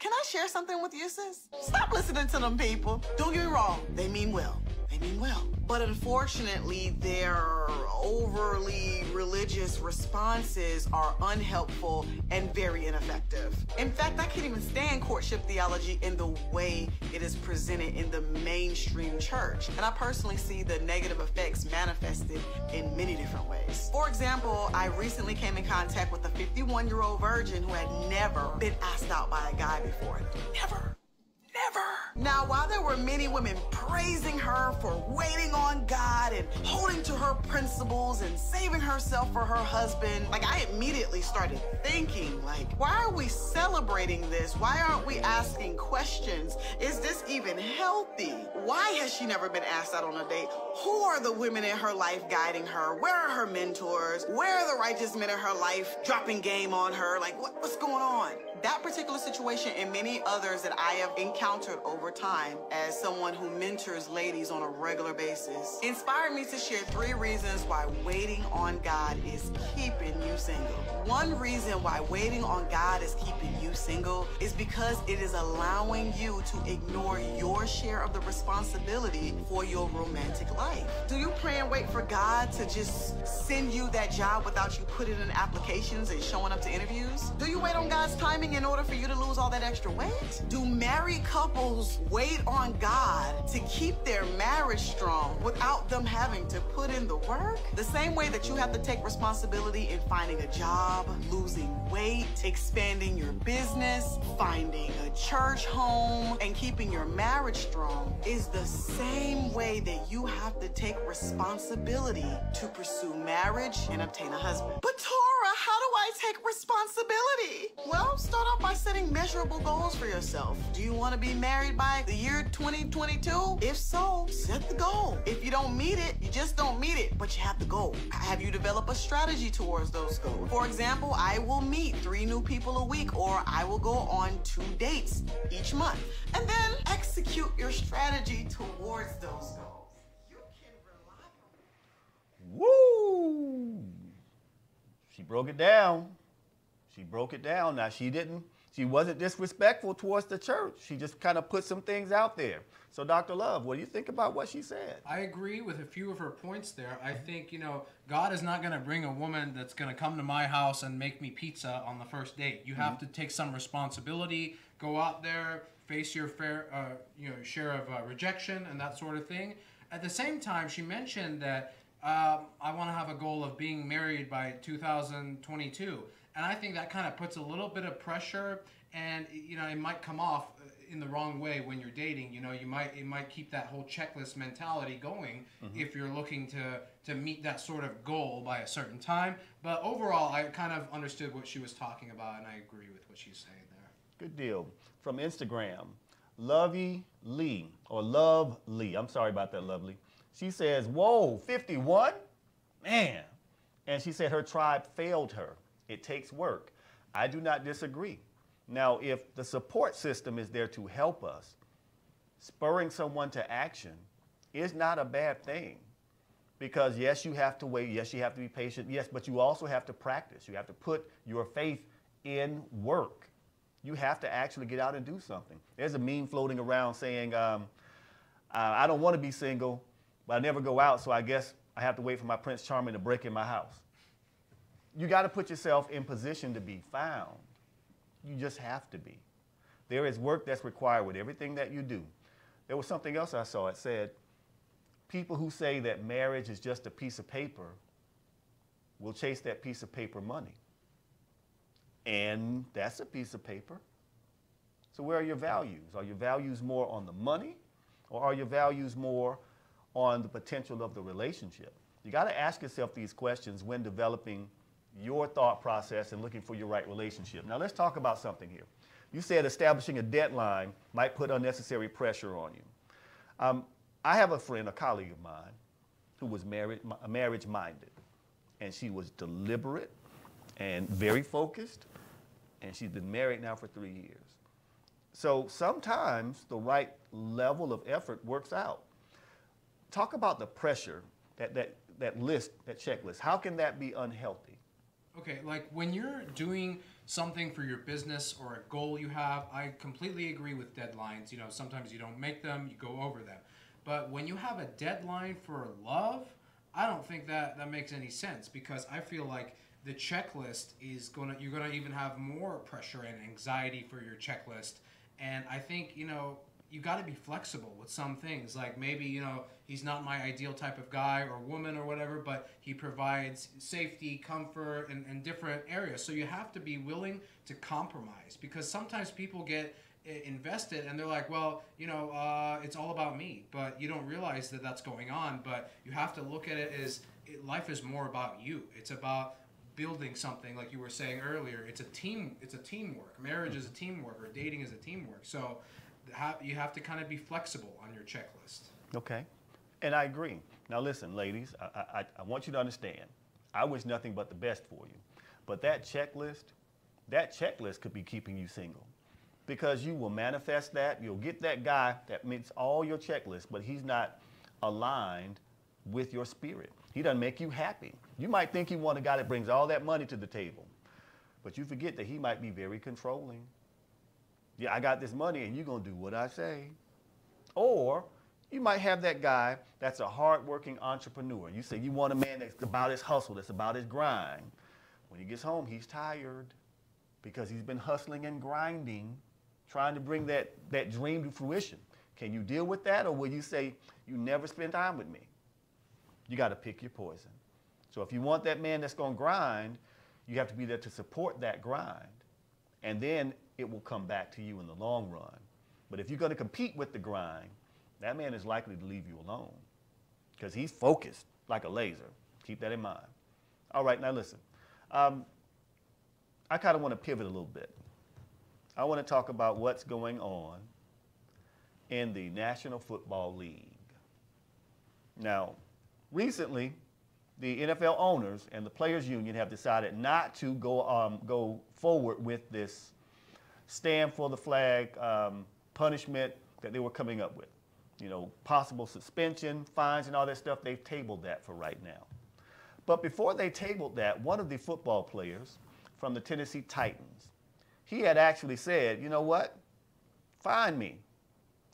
Can I share something with you, sis? Stop listening to them people. Don't get me wrong, they mean well. They mean well. But unfortunately, their overly religious responses are unhelpful and very ineffective. In fact, I can't even stand courtship theology in the way it is presented in the mainstream church. And I personally see the negative effects manifested in many different ways. For example, I recently came in contact with a 51-year-old virgin who had never been asked out by a guy before. Never. Now, while there were many women praising her for waiting on God and holding to her principles and saving herself for her husband, I immediately started thinking, why are we celebrating this? Why aren't we asking questions? Is this even even healthy? Why has she never been asked out on a date? Who are the women in her life guiding her? Where are her mentors? Where are the righteous men in her life dropping game on her? Like, what's going on? That particular situation and many others that I have encountered over time as someone who mentors ladies on a regular basis inspired me to share 3 reasons why waiting on God is keeping you single. One reason why waiting on God is keeping you single is because it is allowing you to ignore your share of the responsibility for your romantic life. Do you pray and wait for God to just send you that job without you putting in applications and showing up to interviews? Do you wait on God's timing in order for you to lose all that extra weight? Do married couples wait on God to keep their marriage strong without them having to put in the work? The same way that you have to take responsibility in finding a job, losing weight, expanding your business, finding a church home, and keeping your marriage strong is the same way that you have to take responsibility to pursue marriage and obtain a husband. But Tora, how do I take responsibility? Well, start off by setting measurable goals for yourself. Do you want to be married by the year 2022? If so, set the goal. If you don't meet it, you just don't meet it, but you have the goal. Have you developed a strategy towards those goals? For example, I will meet 3 new people a week, or I will go on 2 dates each month, and then execute your strategy towards those goals. You can rely on. Woo! She broke it down. She broke it down. Now, she wasn't disrespectful towards the church. She just kind of put some things out there. So, Dr. Love, what do you think about what she said? I agree with a few of her points there. I think, God is not going to bring a woman that's going to come to my house and make me pizza on the first date. You have to take some responsibility, go out there, face your fair, share of rejection and that sort of thing. At the same time, she mentioned that I want to have a goal of being married by 2022. And I think that kind of puts a little bit of pressure, and it might come off in the wrong way when you're dating. It might keep that whole checklist mentality going if you're looking to meet that sort of goal by a certain time. But overall, I kind of understood what she was talking about, and I agree with what she's saying there. Good deal. From Instagram, Lovey Lee, or Love Lee. I'm sorry about that, Lovely. She says, whoa, 51? Man. And she said her tribe failed her. It takes work. I do not disagree. Now, if the support system is there to help us, spurring someone to action is not a bad thing. Because yes, you have to wait. Yes, you have to be patient. Yes, but you also have to practice. You have to put your faith in work. You have to actually get out and do something. There's a meme floating around saying, I don't want to be single, but I never go out, so I guess I have to wait for my Prince Charming to break in my house. You got to put yourself in position to be found. You just have to be. There is work that's required with everything that you do. There was something else I saw. It said, people who say that marriage is just a piece of paper will chase that piece of paper money. And that's a piece of paper. So where are your values? Are your values more on the money, or are your values more on the potential of the relationship? You got to ask yourself these questions when developing your thought process and looking for your right relationship. Now let's talk about something here. You said establishing a deadline might put unnecessary pressure on you. I have a friend, a colleague of mine, who was marriage-minded, and she was deliberate and very focused, and she's been married now for 3 years. So sometimes the right level of effort works out. Talk about the pressure, that checklist. How can that be unhealthy? Okay, like when you're doing something for your business or a goal you have, I completely agree with deadlines. Sometimes you don't make them, you go over them. But when you have a deadline for love, I don't think that makes any sense, because I feel like the checklist is you're gonna even have more pressure and anxiety for your checklist. And I think, you got to be flexible with some things. Like maybe, he's not my ideal type of guy or woman or whatever, but he provides safety, comfort, and different areas. So you have to be willing to compromise, because sometimes people get invested and they're like, well, it's all about me. But you don't realize that that's going on. But you have to look at it as life is more about you. It's about building something, like you were saying earlier. It's a teamwork. Marriage is a teamwork, or dating is a teamwork. So you have to kind of be flexible on your checklist. Okay. And I agree. Now listen, ladies, I want you to understand, I wish nothing but the best for you. But that checklist could be keeping you single. Because you will manifest that, you'll get that guy that meets all your checklists, but he's not aligned with your spirit. He doesn't make you happy. You might think you want a guy that brings all that money to the table, but you forget that he might be very controlling. Yeah, I got this money and you're gonna do what I say. Or you might have that guy that's a hardworking entrepreneur. You say you want a man that's about his hustle, that's about his grind. When he gets home, he's tired because he's been hustling and grinding, trying to bring that dream to fruition. Can you deal with that, or will you say, you never spend time with me? You got to pick your poison. So if you want that man that's going to grind, you have to be there to support that grind. And then it will come back to you in the long run. But if you're going to compete with the grind, that man is likely to leave you alone because he's focused like a laser. Keep that in mind. All right, now listen. I kind of want to pivot a little bit. I want to talk about what's going on in the National Football League. Now, recently, the NFL owners and the Players Union have decided not to go forward with this stand for the flag punishment that they were coming up with. You know, possible suspension, fines, and all that stuff. They've tabled that for right now. But before they tabled that, one of the football players from the Tennessee Titans, he had actually said, you know what? Fine me.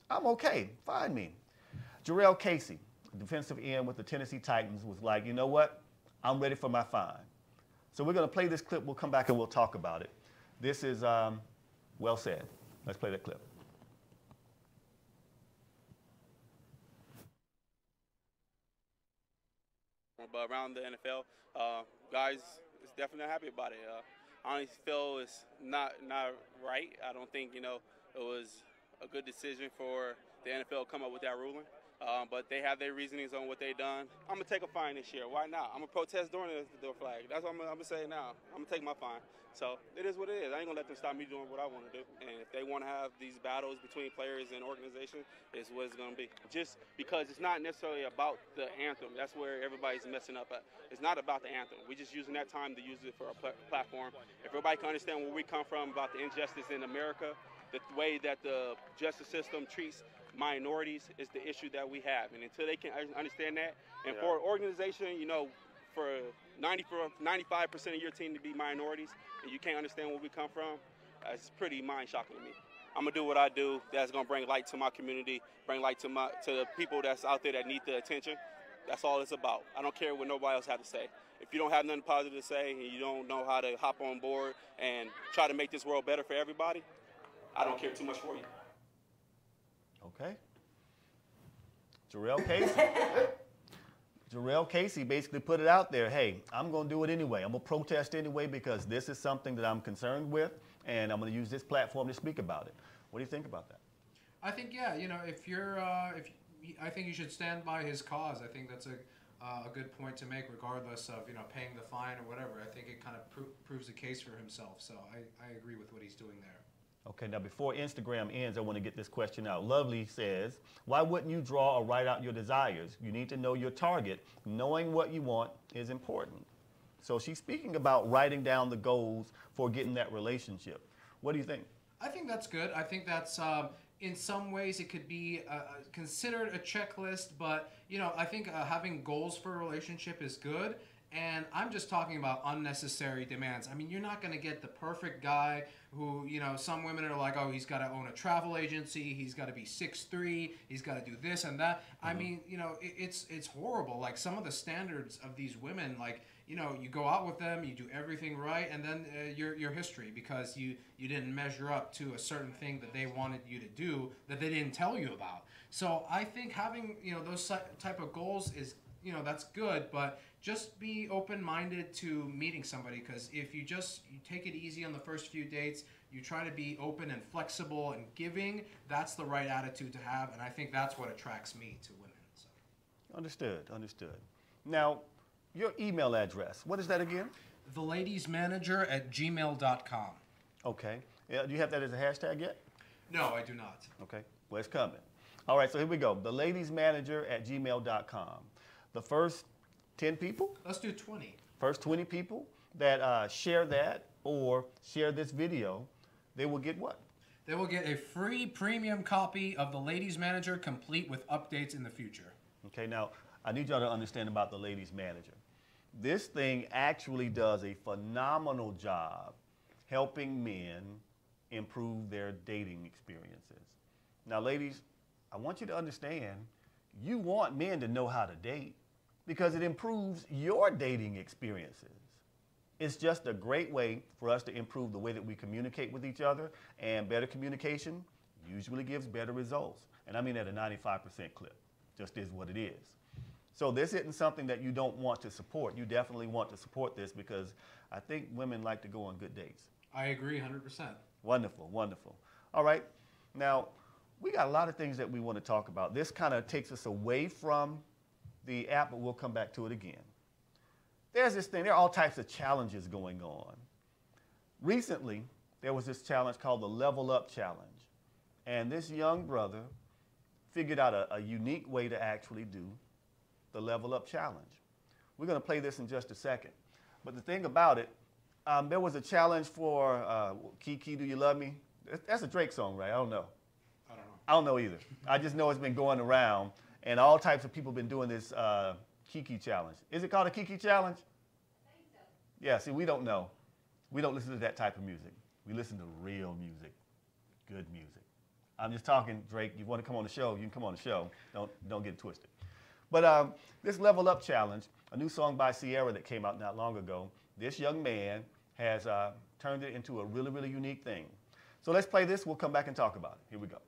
I'm okay. Fine me. Jarrell Casey, defensive end with the Tennessee Titans, was like, you know what? I'm ready for my fine. So we're going to play this clip. We'll come back and we'll talk about it. This is well said. Let's play that clip. But around the NFL, guys is definitely not happy about it. I honestly feel it's not right. I don't think, you know, it was a good decision for the NFL to come up with that ruling. But they have their reasonings on what they've done. I'm going to take a fine this year. Why not? I'm going to protest during the flag. That's what I'm going to say now. I'm going to take my fine. So it is what it is. I ain't going to let them stop me doing what I want to do. And if they want to have these battles between players and organizations, it's what it's going to be. Just because it's not necessarily about the anthem. That's where everybody's messing up at. It's not about the anthem. We're just using that time to use it for a platform. If everybody can understand where we come from about the injustice in America, the way that the justice system treats minorities is the issue that we have. And until they can understand that, and for an organization, you know, for 95% of your team to be minorities, and you can't understand where we come from, it's pretty mind-shocking to me. I'm going to do what I do that's going to bring light to my community, bring light to the people that's out there that need the attention. That's all it's about. I don't care what nobody else has to say. If you don't have nothing positive to say and you don't know how to hop on board and try to make this world better for everybody, I don't care too much for you. Okay. Jarrell Casey basically put it out there, hey, I'm going to do it anyway. I'm going to protest anyway because this is something that I'm concerned with, and I'm going to use this platform to speak about it. What do you think about that? I think, yeah, you know, if you're, I think you should stand by his cause. I think that's a good point to make, regardless of, you know, paying the fine or whatever. I think it kind of proves the case for himself. So I agree with what he's doing there. Okay, now before Instagram ends, I want to get this question out. Lovely says, why wouldn't you draw or write out your desires? You need to know your target. Knowing what you want is important. So she's speaking about writing down the goals for getting that relationship. What do you think? I think that's good. I think that's, in some ways, it could be considered a checklist, but, you know, I think having goals for a relationship is good. And I'm just talking about unnecessary demands. I mean, you're not going to get the perfect guy who, you know, some women are like, oh, he's got to own a travel agency, he's got to be 6'3", he's got to do this and that. Mm-hmm. I mean, you know, it's horrible. Like, some of the standards of these women, like, you know, you go out with them, you do everything right, and then your history, because you didn't measure up to a certain thing that they wanted you to do that they didn't tell you about. So I think having, you know, those type of goals is, you know, that's good, but just be open-minded to meeting somebody, because if you take it easy on the first few dates, you try to be open and flexible and giving, that's the right attitude to have, and I think that's what attracts me to women. So. Understood. Now, your email address, what is that again? theladiesmanager@gmail.com. Okay. Do you have that as a hashtag yet? No, I do not. Okay, well, it's coming. All right, so here we go. The ladiesmanager@gmail.com. The first 10 people? Let's do 20. First 20 people that share that or share this video, they will get what? They will get a free premium copy of The Ladies Manager, complete with updates in the future. Okay, now, I need y'all to understand about the Ladies Manager. This thing actually does a phenomenal job helping men improve their dating experiences. Now, ladies, I want you to understand, you want men to know how to date because it improves your dating experiences. It's just a great way for us to improve the way that we communicate with each other, and better communication usually gives better results. And I mean at a 95% clip, just is what it is. So this isn't something that you don't want to support. You definitely want to support this because I think women like to go on good dates. I agree 100%. Wonderful, wonderful. All right, now we got a lot of things that we want to talk about. This kind of takes us away from the app, but we'll come back to it again. There's this thing, there are all types of challenges going on. Recently, there was this challenge called the Level Up Challenge. And this young brother figured out a unique way to actually do the Level Up Challenge. We're going to play this in just a second. But the thing about it, there was a challenge for Kiki, Do You Love Me? That's a Drake song, right? I don't know. I don't know either. I just know it's been going around, and all types of people have been doing this Kiki challenge. Is it called a Kiki challenge? I think so. Yeah, see, we don't know. We don't listen to that type of music. We listen to real music, good music. I'm just talking, Drake, you want to come on the show, you can come on the show. Don't get it twisted. But this Level Up Challenge, a new song by Sierra that came out not long ago, this young man has turned it into a really, really unique thing. So let's play this, we'll come back and talk about it. Here we go.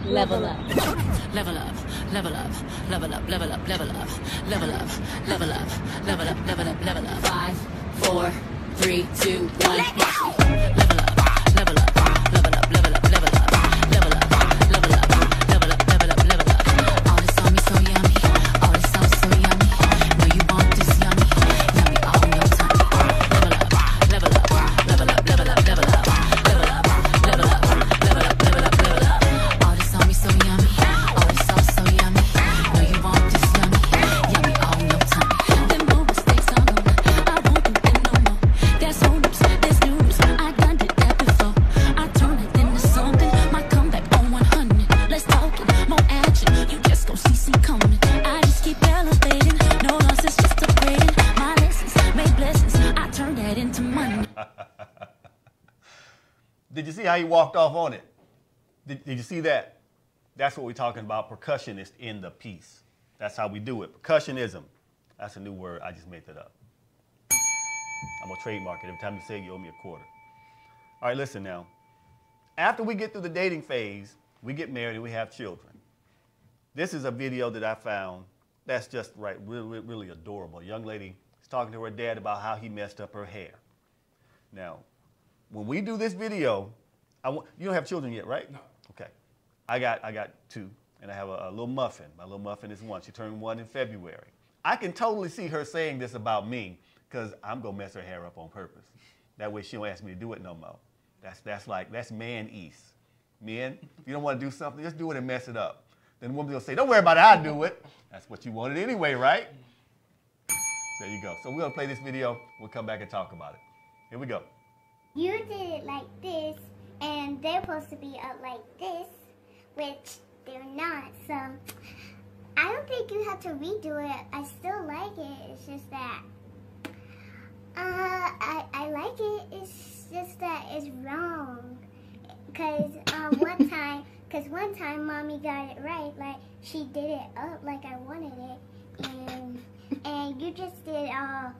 Level up. Level up, level up, level up, level up, level up, level up, level up, level up, level up, level up. 5, 4, 3, 2, 1. Level up, level up, level up, level up, level up, level up, level up, level up, level up, level up, level up. All this on me so yummy, all this sauce so yummy. Know you want this yummy, yummy all in your tummy. Level up, level up, level up, level up, level up, level up, level up, level up, level up, level up. All this on me so yummy, all this sauce so yummy. Know you want this yummy, yummy all in your tummy. Them no mistakes are gone, I won't do it no more. There's hopes, there's news, I done did that before. I turn it into something, my comeback on 100. Let's talk it, more action, you just gon' see coming. I just keep elevating, no losses, just upgrading. My lessons make blessings, I turn that into money. Did you see how he walked off on it? Did you see that? That's what we're talking about, percussionist in the piece. That's how we do it, percussionism. That's a new word, I just made that up. I'm gonna trademark it. Every time you say it, you owe me a quarter. All right, listen now. After we get through the dating phase, we get married and we have children. This is a video that I found that's just really, really adorable. A young lady is talking to her dad about how he messed up her hair. Now, when we do this video, you don't have children yet, right? No. Okay. I got 2, and I have a little muffin. My little muffin is 1. She turned 1 in February. I can totally see her saying this about me because I'm going to mess her hair up on purpose. That way she don't ask me to do it no more. That's man-east. Men, if you don't want to do something, just do it and mess it up. Then the woman's going to say, don't worry about it, I'll do it. That's what you wanted anyway, right? There you go. So we're going to play this video. We'll come back and talk about it. Here we go. You did it like this, and they're supposed to be up like this, which they're not. So I don't think you have to redo it. I still like it. It's just that I like it. It's just that it's wrong. Cause one time mommy got it right. Like she did it up like I wanted it, and you just did all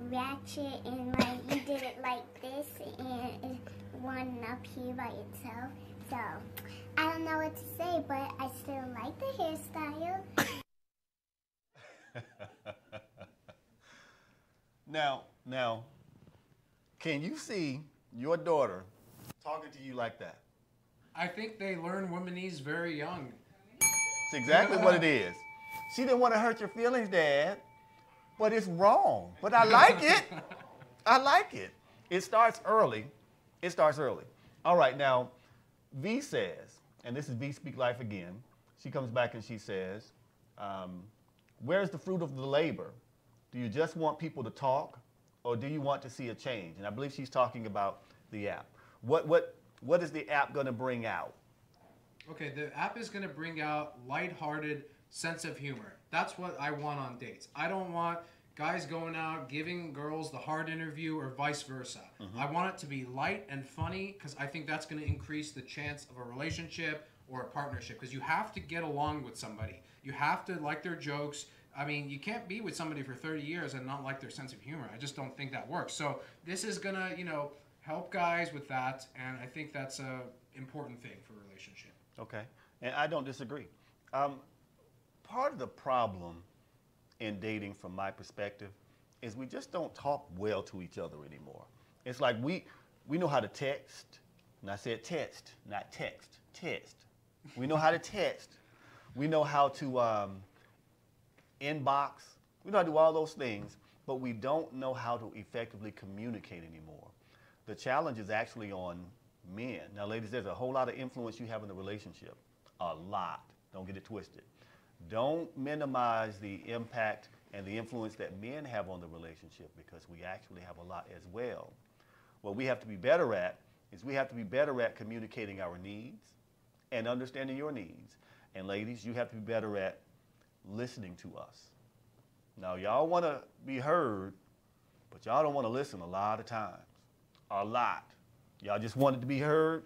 ratchet and like you did it like this and it's one up here by itself. So I don't know what to say, but I still like the hairstyle. Now, can you see your daughter talking to you like that? I think they learn womanese very young. It's exactly what it is. She didn't want to hurt your feelings, Dad, but it's wrong. But I like it. I like it. It starts early. All right, now, V says, and this is V Speak Life again, she comes back and she says, where's the fruit of the labor? Do you just want people to talk, or do you want to see a change? And I believe she's talking about the app. What is the app going to bring out? Okay, the app is going to bring out lighthearted sense of humor. That's what I want on dates. I don't want guys going out giving girls the hard interview or vice versa. I want it to be light and funny because I think that's going to increase the chance of a relationship or a partnership, because you have to get along with somebody. You have to like their jokes. I mean, you can't be with somebody for 30 years and not like their sense of humor. I just don't think that works. So this is going to, help guys with that, and I think that's a important thing for a relationship. Okay, and I don't disagree. Part of the problem in dating, from my perspective, is we just don't talk well to each other anymore. It's like we know how to text, and I said text, not text, text. We know how to text. We know how to inbox. We know how to do all those things, but we don't know how to effectively communicate anymore. The challenge is actually on men. Now, ladies, there's a whole lot of influence you have in the relationship. A lot. Don't get it twisted. Don't minimize the impact and the influence that men have on the relationship, because we actually have a lot as well. What we have to be better at is we have to be better at communicating our needs and understanding your needs. And ladies, you have to be better at listening to us. Now, y'all want to be heard, but y'all don't want to listen a lot of times. A lot. Y'all just want it to be heard.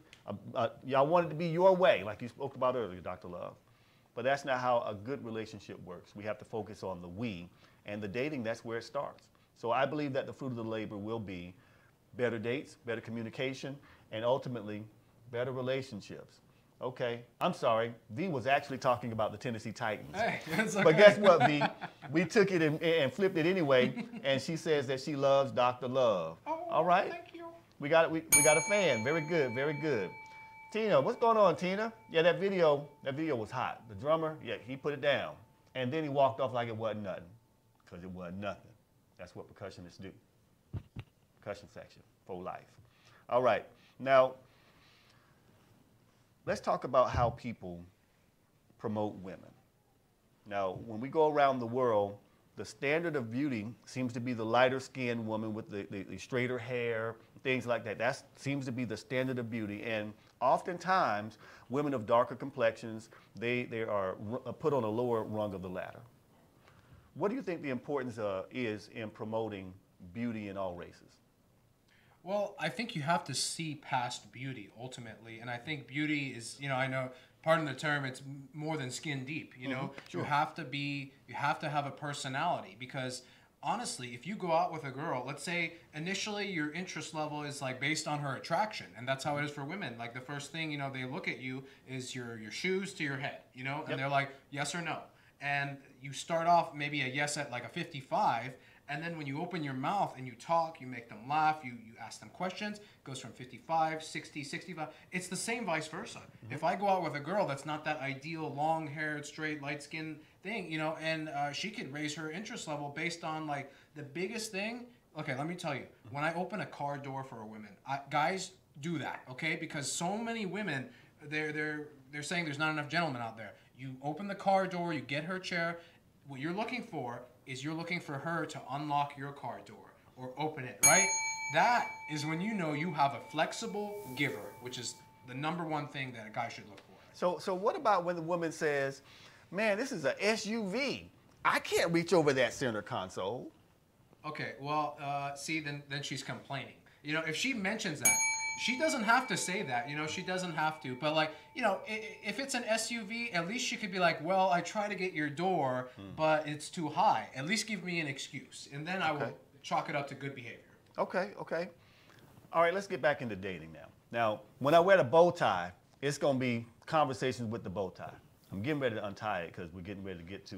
Y'all want it to be your way, like you spoke about earlier, Dr. Love. But that's not how a good relationship works. We have to focus on the we, and the dating, that's where it starts. So I believe that the fruit of the labor will be better dates, better communication, and ultimately better relationships. Okay, I'm sorry. V was actually talking about the Tennessee Titans. Hey, that's okay. But guess what, V? We took it and flipped it anyway, and she says that she loves Dr. Love. Oh, all right? Thank you. We got a fan. Very good, very good. Tina, what's going on, Tina? Yeah, that video was hot. The drummer, yeah, he put it down. And then he walked off like it wasn't nothing, because it wasn't nothing. That's what percussionists do. Percussion section, for life. All right, now, let's talk about how people promote women. Now, when we go around the world, the standard of beauty seems to be the lighter-skinned woman with the straighter hair, things like that. That seems to be the standard of beauty. And oftentimes, women of darker complexions, they are put on a lower rung of the ladder. What do you think the importance is in promoting beauty in all races? Well, I think you have to see past beauty ultimately, and I think beauty is, I know, pardon the term, it's more than skin deep. Sure. You have to have a personality, because honestly, if you go out with a girl, let's say initially your interest level is like based on her attraction, and that's how it is for women. Like the first thing they look at you is your shoes to your head, and they're like yes or no, and you start off maybe a yes at like a 55. And then when you open your mouth and you talk, you make them laugh, you ask them questions, it goes from 55, 60, 65. It's the same vice versa. If I go out with a girl that's not that ideal, long-haired, straight, light-skinned thing, and she could raise her interest level based on, like, the biggest thing. Okay, let me tell you. When I open a car door for a woman, guys do that, okay? Because so many women, they're saying there's not enough gentlemen out there. You open the car door, you get her chair. What you're looking for is you're looking for her to unlock your car door or open it, right? That is when you know you have a flexible giver, which is the #1 thing that a guy should look for. So what about when the woman says, man, this is a SUV. I can't reach over that center console. Okay, well, see, then she's complaining. If she mentions that, she doesn't have to say that, she doesn't have to. But, like, if it's an SUV, at least she could be like, well, I try to get your door, but it's too high. At least give me an excuse. And then I will chalk it up to good behavior. Okay. All right, let's get back into dating now. Now, when I wear the bow tie, it's going to be conversations with the bow tie. I'm getting ready to untie it because we're getting ready to get to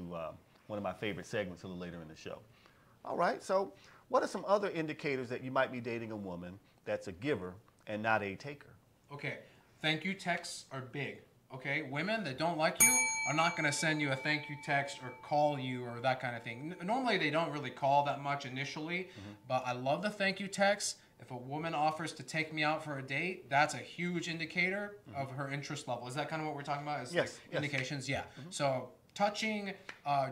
one of my favorite segments a little later in the show. All right, so what are some other indicators that you might be dating a woman that's a giver and not a taker? Okay, thank you texts are big. Okay, women that don't like you are not going to send you a thank you text or call you or that kind of thing. Normally they don't really call that much initially, but I love the thank you text. If a woman offers to take me out for a date, that's a huge indicator of her interest level. Is that kind of what we're talking about? Is Yes, like indications? Yeah. So touching,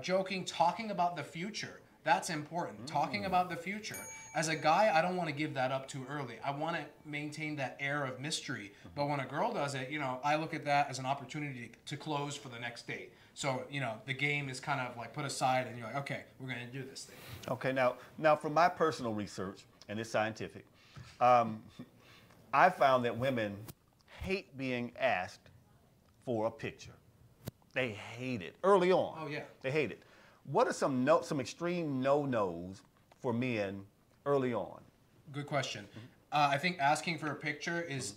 joking, talking about the future. That's important. Talking about the future. As a guy, I don't want to give that up too early. I want to maintain that air of mystery. But when a girl does it, I look at that as an opportunity to close for the next date. So, the game is kind of like put aside and you're like, okay, we're going to do this thing. Okay, now from my personal research, and it's scientific, I found that women hate being asked for a picture. They hate it early on. Oh, yeah. They hate it. What are some extreme no-nos for men early on? Good question. I think asking for a picture is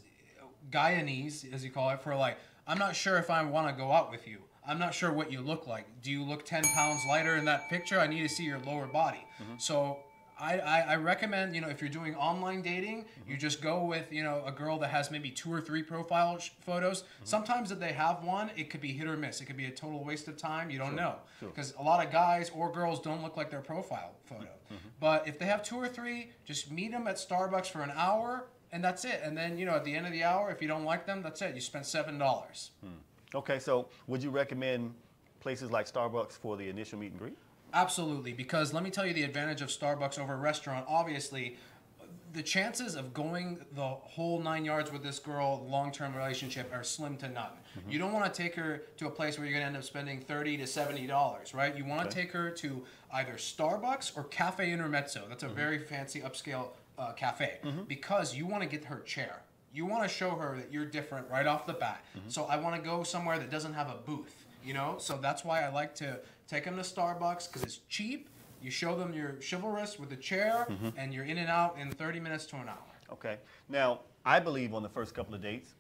Guyanese, as you call it, for like, I'm not sure if I want to go out with you. I'm not sure what you look like. Do you look 10 pounds lighter in that picture? I need to see your lower body. So I recommend, if you're doing online dating, you just go with, a girl that has maybe 2 or 3 profile photos. Sometimes if they have one, it could be hit or miss. It could be a total waste of time. You don't know. Because a lot of guys or girls don't look like their profile photo. But if they have 2 or 3, just meet them at Starbucks for an hour, and that's it. And then, at the end of the hour, if you don't like them, that's it. You spent $7. Okay, so would you recommend places like Starbucks for the initial meet and greet? Absolutely, because let me tell you the advantage of Starbucks over a restaurant. Obviously, the chances of going the whole 9 yards with this girl, long-term relationship, are slim to none. You don't want to take her to a place where you're going to end up spending $30 to $70, right? You want to take her to either Starbucks or Cafe Intermezzo. That's a very fancy upscale cafe, because you want to get her chair. You want to show her that you're different right off the bat. So I want to go somewhere that doesn't have a booth, So that's why I like to take them to Starbucks, because it's cheap. You show them you're chivalrous with the chair, and you're in and out in 30 minutes to an hour. Okay. Now, I believe on the first couple of dates,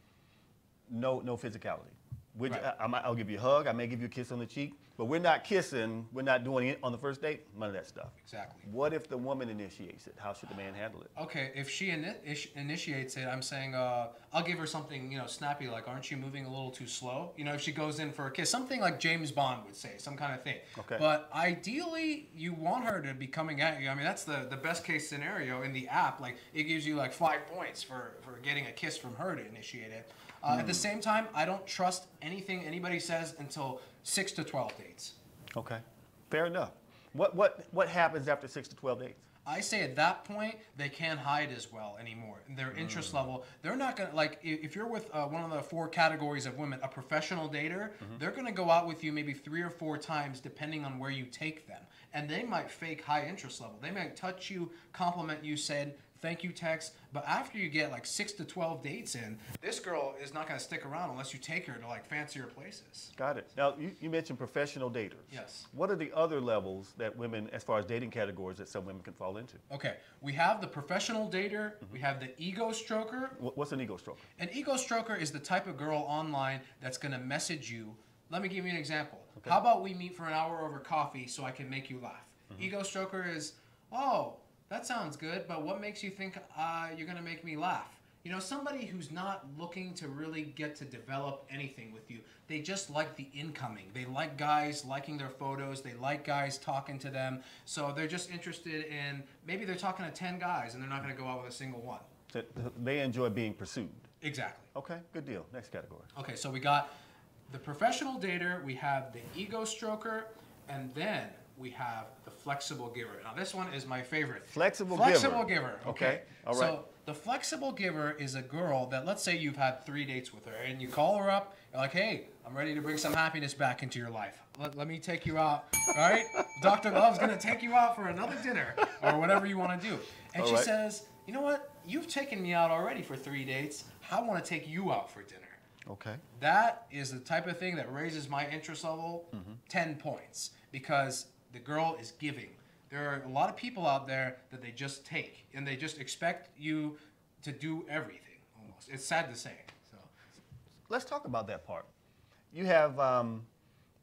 no physicality. Right. I'll give you a hug. I may give you a kiss on the cheek, but we're not kissing. We're not doing it on the first date. None of that stuff. Exactly. What if the woman initiates it? How should the man handle it? Okay, if she initiates it, I'm saying I'll give her something snappy, like, aren't you moving a little too slow? If she goes in for a kiss, something like James Bond would say, some kind of thing. Okay. But ideally, you want her to be coming at you. I mean, that's the best case scenario in the app. Like, it gives you like 5 points for getting a kiss from her to initiate it. At the same time, I don't trust anything anybody says until 6 to 12 dates. Okay, fair enough. What happens after 6 to 12 dates? I say at that point, they can't hide as well anymore. Their interest level, they're not going to, like, if you're with one of the 4 categories of women, a professional dater, they're going to go out with you maybe 3 or 4 times depending on where you take them. And they might fake high interest level. They might touch you, compliment you, said, thank you text, but after you get like 6 to 12 dates in, this girl is not going to stick around unless you take her to like fancier places. Got it. Now, you mentioned professional daters. Yes. What are the other levels that women, as far as dating categories, that some women can fall into? Okay, we have the professional dater, we have the ego stroker. What's an ego stroker? An ego stroker is the type of girl online that's going to message you. Let me give you an example. Okay. How about we meet for an hour over coffee so I can make you laugh? Ego stroker is, oh, that sounds good, but what makes you think you're going to make me laugh? Somebody who's not looking to really get to develop anything with you. They just like the incoming. They like guys liking their photos. They like guys talking to them. So they're just interested in, maybe they're talking to 10 guys and they're not going to go out with a single one. So they enjoy being pursued. Exactly. Okay, good deal. Next category. Okay, so we got the professional dater, we have the ego stroker, and then we have the flexible giver. Now this one is my favorite. Flexible giver. Okay. All right. So the flexible giver is a girl that, let's say you've had 3 dates with her and you call her up, you're like, hey, I'm ready to bring some happiness back into your life. Let me take you out, all right? Dr. Love's gonna take you out for another dinner or whatever you wanna do. And she says, you know what? You've taken me out already for 3 dates. I wanna take you out for dinner. Okay. That is the type of thing that raises my interest level 10 points, because the girl is giving. There are a lot of people out there that they just take, and they just expect you to do everything, almost. It's sad to say. So, let's talk about that part. You have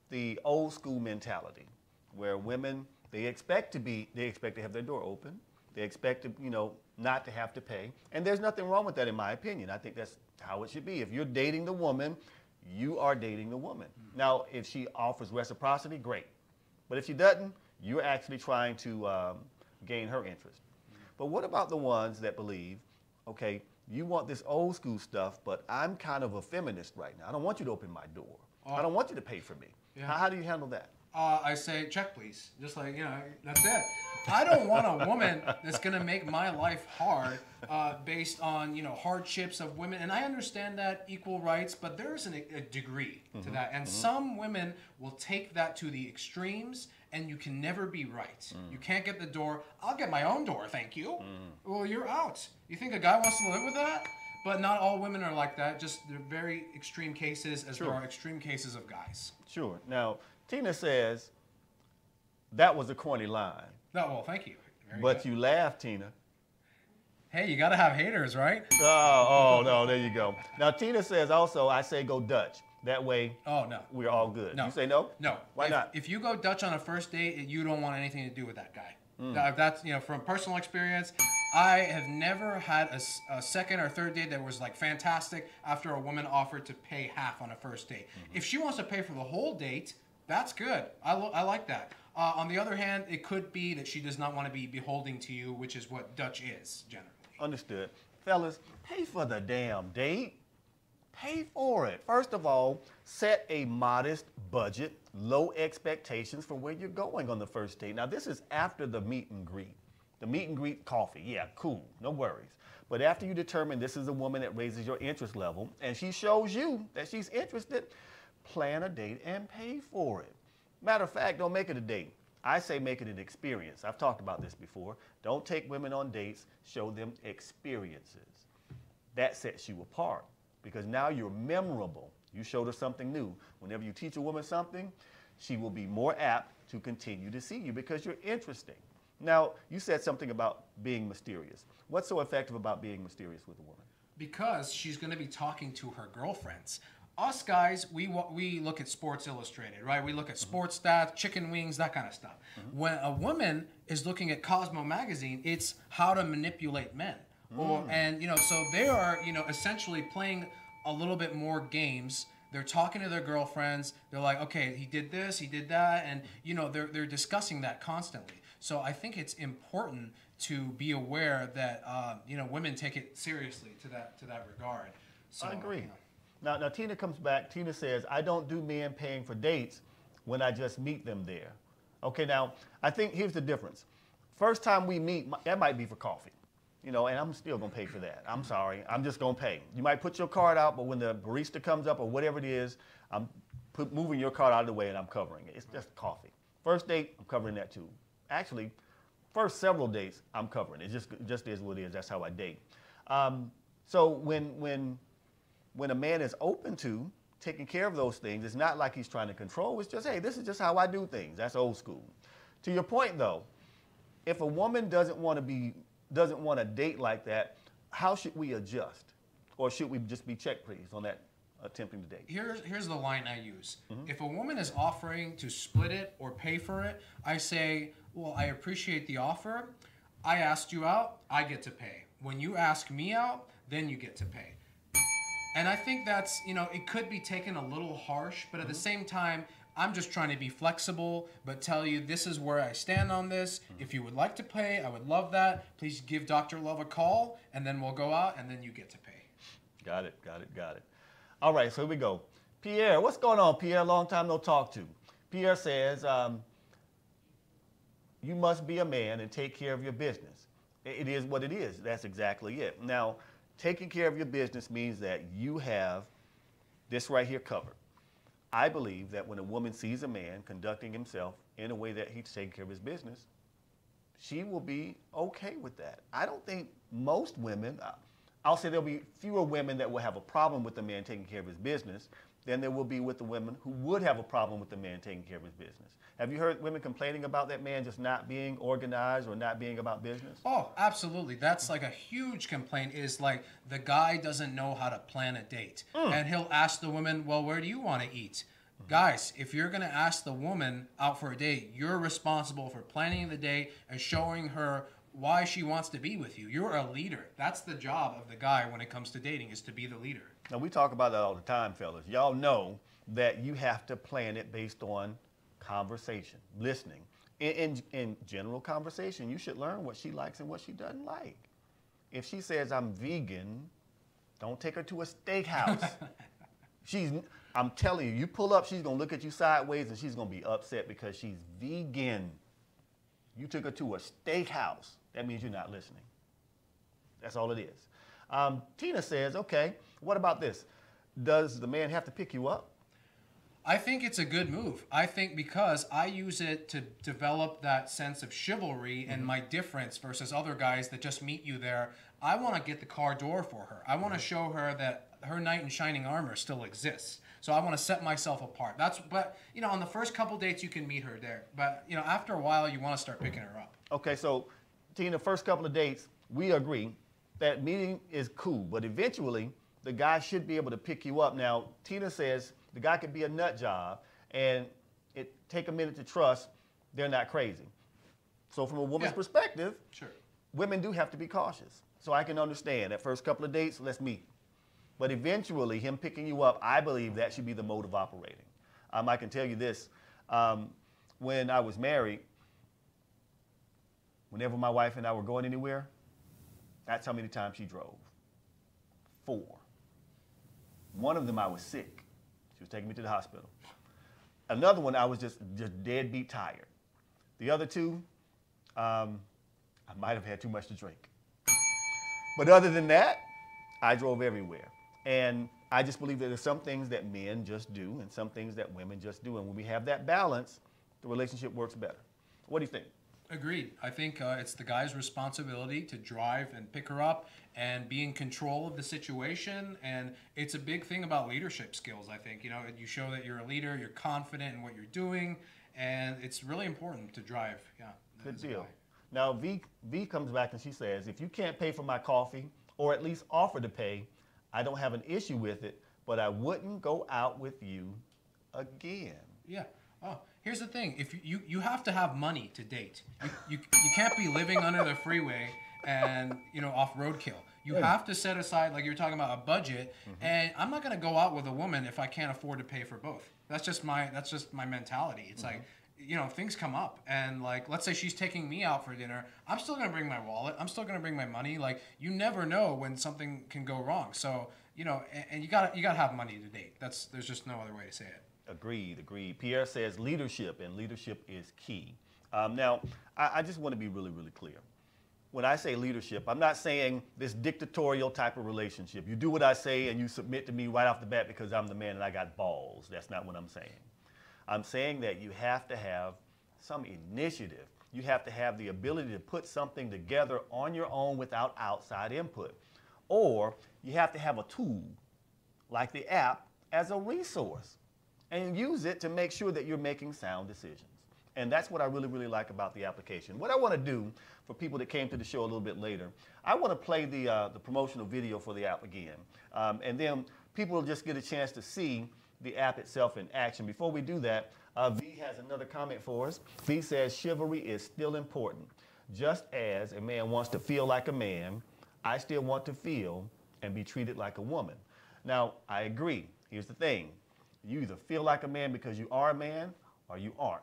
the old school mentality where women, they expect to have their door open. They expect to, not to have to pay. And there's nothing wrong with that, in my opinion. I think that's how it should be. If you're dating the woman, you are dating the woman. Now, if she offers reciprocity, great. But if she doesn't, you're actually trying to gain her interest. But what about the ones that believe, okay, you want this old school stuff, but I'm kind of a feminist right now. I don't want you to open my door. I don't want you to pay for me. Yeah. How do you handle that? I say, check please. Just like, that's it. I don't want a woman that's going to make my life hard based on, hardships of women. And I understand that equal rights, but there's a degree to that. And some women will take that to the extremes, and you can never be right. You can't get the door. I'll get my own door, thank you. Well, you're out. You think a guy wants to live with that? But not all women are like that. Just they're very extreme cases, as there are extreme cases of guys. Sure. Now, Tina says that was a corny line. No, well, thank you. But you laughed, Tina. Hey, you got to have haters, right? Oh, no, there you go. Now, Tina says also, I say go Dutch. That way, oh no, we're all good. No. You say no? No. Why not? If you go Dutch on a first date, you don't want anything to do with that guy. That's, from personal experience, I have never had a second or third date that was like fantastic after a woman offered to pay half on a first date. If she wants to pay for the whole date, that's good. I like that. On the other hand, it could be that she does not want to be beholding to you, which is what Dutch is, generally. Understood. Fellas, pay for the damn date. Pay for it. First of all, set a modest budget, low expectations for where you're going on the first date. Now, this is after the meet and greet. The meet and greet coffee, yeah, cool, no worries. But after you determine this is a woman that raises your interest level and she shows you that she's interested, plan a date and pay for it. Matter of fact, don't make it a date. I say make it an experience. I've talked about this before. Don't take women on dates, show them experiences. That sets you apart because now you're memorable. You showed her something new. Whenever you teach a woman something, she will be more apt to continue to see you because you're interesting. Now, you said something about being mysterious. What's so effective about being mysterious with a woman? Because she's going to be talking to her girlfriends. Us guys, we look at Sports Illustrated, right? We look at sports stats, chicken wings, that kind of stuff. When a woman is looking at Cosmo magazine, it's how to manipulate men. So they are, essentially playing a little bit more games. They're talking to their girlfriends. They're like, okay, he did this, he did that, and they're discussing that constantly. So I think it's important to be aware that women take it seriously to that regard. So, I agree. Now Tina comes back. Tina says, I don't do men paying for dates when I just meet them there. Okay, now I think here's the difference. First time we meet, that might be for coffee. And I'm still going to pay for that. I'm sorry. I'm just going to pay. You might put your card out, but when the barista comes up or whatever it is, I'm moving your card out of the way and I'm covering it. It's just coffee. First date, I'm covering that too. Actually, first several dates, I'm covering it. It just is what it is. That's how I date. So when a man is open to taking care of those things, it's not like he's trying to control. It's just, hey, this is just how I do things. That's old school. To your point, though, if a woman doesn't want to date like that, how should we adjust? Or should we just be check please on that attempting to date? Here's the line I use. If a woman is offering to split it or pay for it, I say, well, I appreciate the offer. I asked you out, I get to pay. When you ask me out, then you get to pay. And I think that's, it could be taken a little harsh, but at the same time, I'm just trying to be flexible, but tell you this is where I stand on this. If you would like to pay, I would love that. Please give Dr. Love a call, and then we'll go out, and then you get to pay. Got it. All right, so here we go. Pierre, what's going on, Pierre? Long time no talk to. Pierre says, you must be a man and take care of your business. It is what it is. That's exactly it. Now, taking care of your business means that you have this right here covered. I believe that when a woman sees a man conducting himself in a way that he's taking care of his business, she will be okay with that. I don't think most women, I'll say there'll be fewer women that will have a problem with the man taking care of his business than there will be with the women who would have a problem with the man taking care of his business. Have you heard women complaining about that man just not being organized or not being about business? Oh, absolutely. That's like a huge complaint is like the guy doesn't know how to plan a date. And he'll ask the woman, well, where do you want to eat? Guys, if you're going to ask the woman out for a date, you're responsible for planning the date and showing her why she wants to be with you. You're a leader. That's the job of the guy when it comes to dating, is to be the leader. Now, we talk about that all the time, fellas. Y'all know that you have to plan it based on conversation, listening. In general conversation, you should learn what she likes and what she doesn't like. If she says, I'm vegan, don't take her to a steakhouse. I'm telling you, you pull up, she's gonna look at you sideways and she's gonna be upset because she's vegan. You took her to a steakhouse. That means you're not listening. That's all it is. Tina says, okay, what about this? Does the man have to pick you up? I think it's a good move. I think because I use it to develop that sense of chivalry and my difference versus other guys that just meet you there. I want to get the car door for her. I want to show her that her knight in shining armor still exists. So I want to set myself apart. But you know, on the first couple dates you can meet her there. But you know, after a while you want to start picking her up. Okay, so Tina, first couple of dates, we agree that meeting is cool, but eventually the guy should be able to pick you up. Now, Tina says the guy could be a nut job and it take a minute to trust they're not crazy. So from a woman's perspective, sure, women do have to be cautious. So I can understand that first couple of dates, let's meet. But eventually, him picking you up, I believe that should be the mode of operating. I can tell you this, when I was married, whenever my wife and I were going anywhere, that's how many times she drove. 4. One of them I was sick. She was taking me to the hospital. Another one I was just deadbeat tired. The other 2, I might have had too much to drink. But other than that, I drove everywhere. And I just believe that there's some things that men just do and some things that women just do. And when we have that balance, the relationship works better. What do you think? Agreed. I think it's the guy's responsibility to drive and pick her up and be in control of the situation. And it's a big thing about leadership skills, I think. You know, you show that you're a leader, you're confident in what you're doing, and it's really important to drive. Yeah. Good deal. Now, V comes back and she says, if you can't pay for my coffee or at least offer to pay, I don't have an issue with it, but I wouldn't go out with you again. Yeah. Oh, here's the thing. If you have to have money to date. You can't be living under the freeway and, you know, off roadkill. You have to set aside, like you're talking about, a budget. And I'm not going to go out with a woman if I can't afford to pay for both. That's just my mentality. It's like, you know, things come up, and like, let's say she's taking me out for dinner. I'm still gonna bring my wallet. I'm still gonna bring my money. Like, you never know when something can go wrong. So, you know, and you gotta have money to date. There's just no other way to say it. Agreed. Pierre says leadership, and leadership is key. Now, I just want to be really, really clear. When I say leadership, I'm not saying this dictatorial type of relationship. You do what I say and you submit to me right off the bat because I'm the man and I got balls. That's not what I'm saying. I'm saying that you have to have some initiative. You have to have the ability to put something together on your own without outside input. Or you have to have a tool, like the app, as a resource and use it to make sure that you're making sound decisions. And that's what I really, really like about the application. What I want to do for people that came to the show a little bit later, I want to play the promotional video for the app again. And then people will just get a chance to see the app itself in action. Before we do that, V has another comment for us. V says, chivalry is still important. Just as a man wants to feel like a man, I still want to feel and be treated like a woman. Now, I agree. Here's the thing. You either feel like a man because you are a man or you aren't.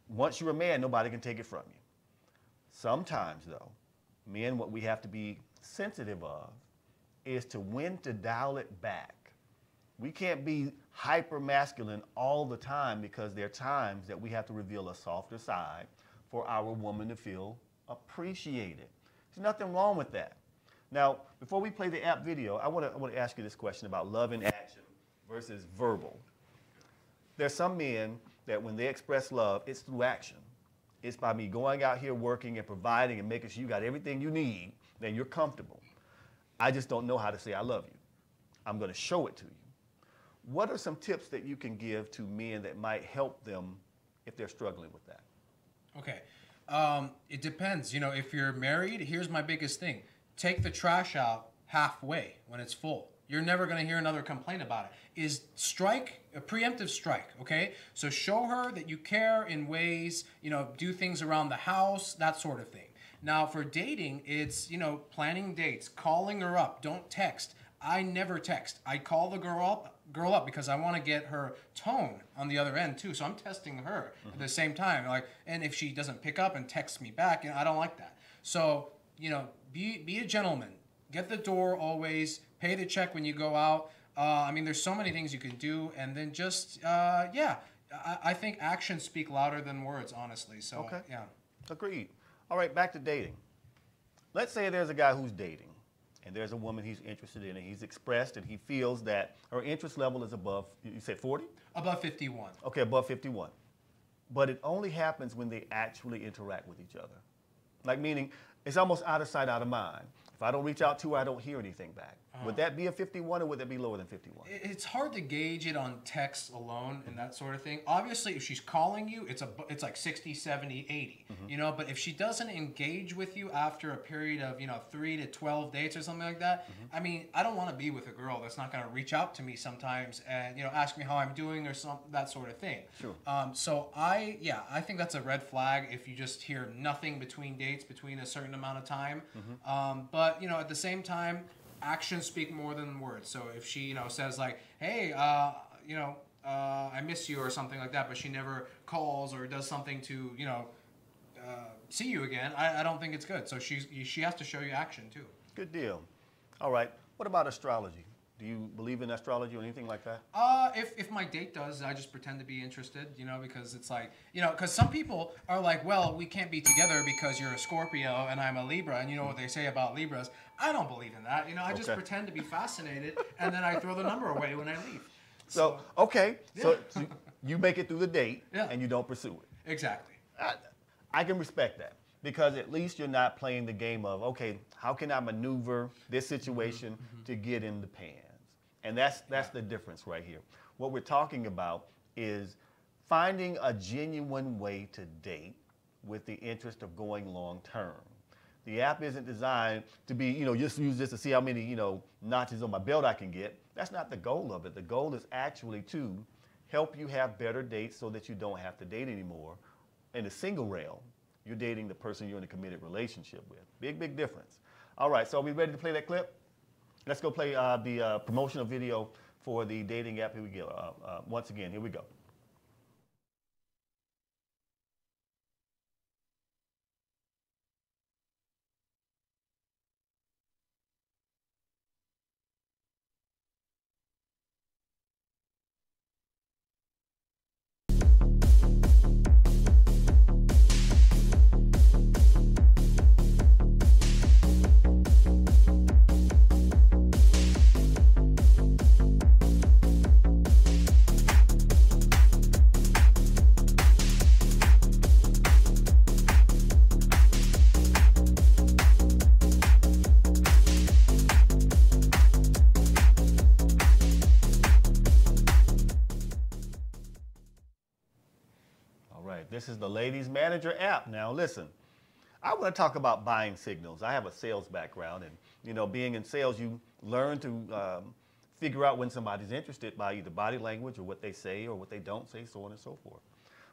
Once you're a man, nobody can take it from you. Sometimes, though, men, what we have to be sensitive of is to when to dial it back. We can't be hyper masculine all the time because there are times that we have to reveal a softer side for our woman to feel appreciated. There's nothing wrong with that. Now, before we play the app video, I want to ask you this question about love in action versus verbal. There's some men that when they express love, it's through action. It's by me going out here working and providing and making sure you got everything you need, then you're comfortable. I just don't know how to say I love you. I'm going to show it to you. What are some tips that you can give to men that might help them if they're struggling with that? Okay. It depends. You know, if you're married, here's my biggest thing. Take the trash out halfway when it's full. You're never going to hear another complaint about it. Is strike, a preemptive strike, okay? So show her that you care in ways, you know, do things around the house, that sort of thing. Now, for dating, it's, you know, planning dates, calling her up, don't text. I never text. I call the girl up because I want to get her tone on the other end too. So I'm testing her at the same time. Like, and if she doesn't pick up and text me back, I don't like that. So, you know, be a gentleman. Get the door always. Pay the check when you go out. I mean, there's so many things you can do, and then just yeah. I think actions speak louder than words, honestly. So Okay. yeah. Agreed. All right, back to dating. Let's say there's a guy who's dating, and there's a woman he's interested in, and he's expressed, and he feels that her interest level is above, you said 40? Above 51. Okay, above 51. But it only happens when they actually interact with each other. Like, meaning, it's almost out of sight, out of mind. If I don't reach out to her, I don't hear anything back. Would that be a 51, or would that be lower than 51? It's hard to gauge it on text alone and that sort of thing. Obviously, if she's calling you, it's like 60, 70, 80, you know, but if she doesn't engage with you after a period of, 3 to 12 dates or something like that, I mean, I don't want to be with a girl that's not going to reach out to me sometimes and, ask me how I'm doing or that sort of thing. Sure. So I think that's a red flag if you just hear nothing between dates between a certain amount of time. But, at the same time, actions speak more than words. So if she, says like, hey, I miss you or something like that, but she never calls or does something to, see you again, I don't think it's good. So she has to show you action too. Good deal. All right. What about astrology? Do you believe in astrology or anything like that? If my date does, I just pretend to be interested, because it's like, because some people are like, well, we can't be together because you're a Scorpio and I'm a Libra, and you know what they say about Libras. I don't believe in that. I just pretend to be fascinated, and then I throw the number away when I leave. So okay. Yeah. So you make it through the date, Yeah. and you don't pursue it. Exactly. I can respect that, because at least you're not playing the game of, okay, how can I maneuver this situation to get in the pans? And that's the difference right here. What we're talking about is finding a genuine way to date with the interest of going long term. The app isn't designed to be, just use this to see how many, notches on my belt I can get. That's not the goal of it. The goal is actually to help you have better dates so that you don't have to date anymore. In the single realm, you're dating the person you're in a committed relationship with. Big, big difference. All right, so are we ready to play that clip? Let's go play the promotional video for the dating app. Here we go. Once again, here we go. This is the Ladies Manager app. Now listen, I want to talk about buying signals. I have a sales background, and being in sales, you learn to figure out when somebody's interested by either body language or what they say or what they don't say, so on and so forth.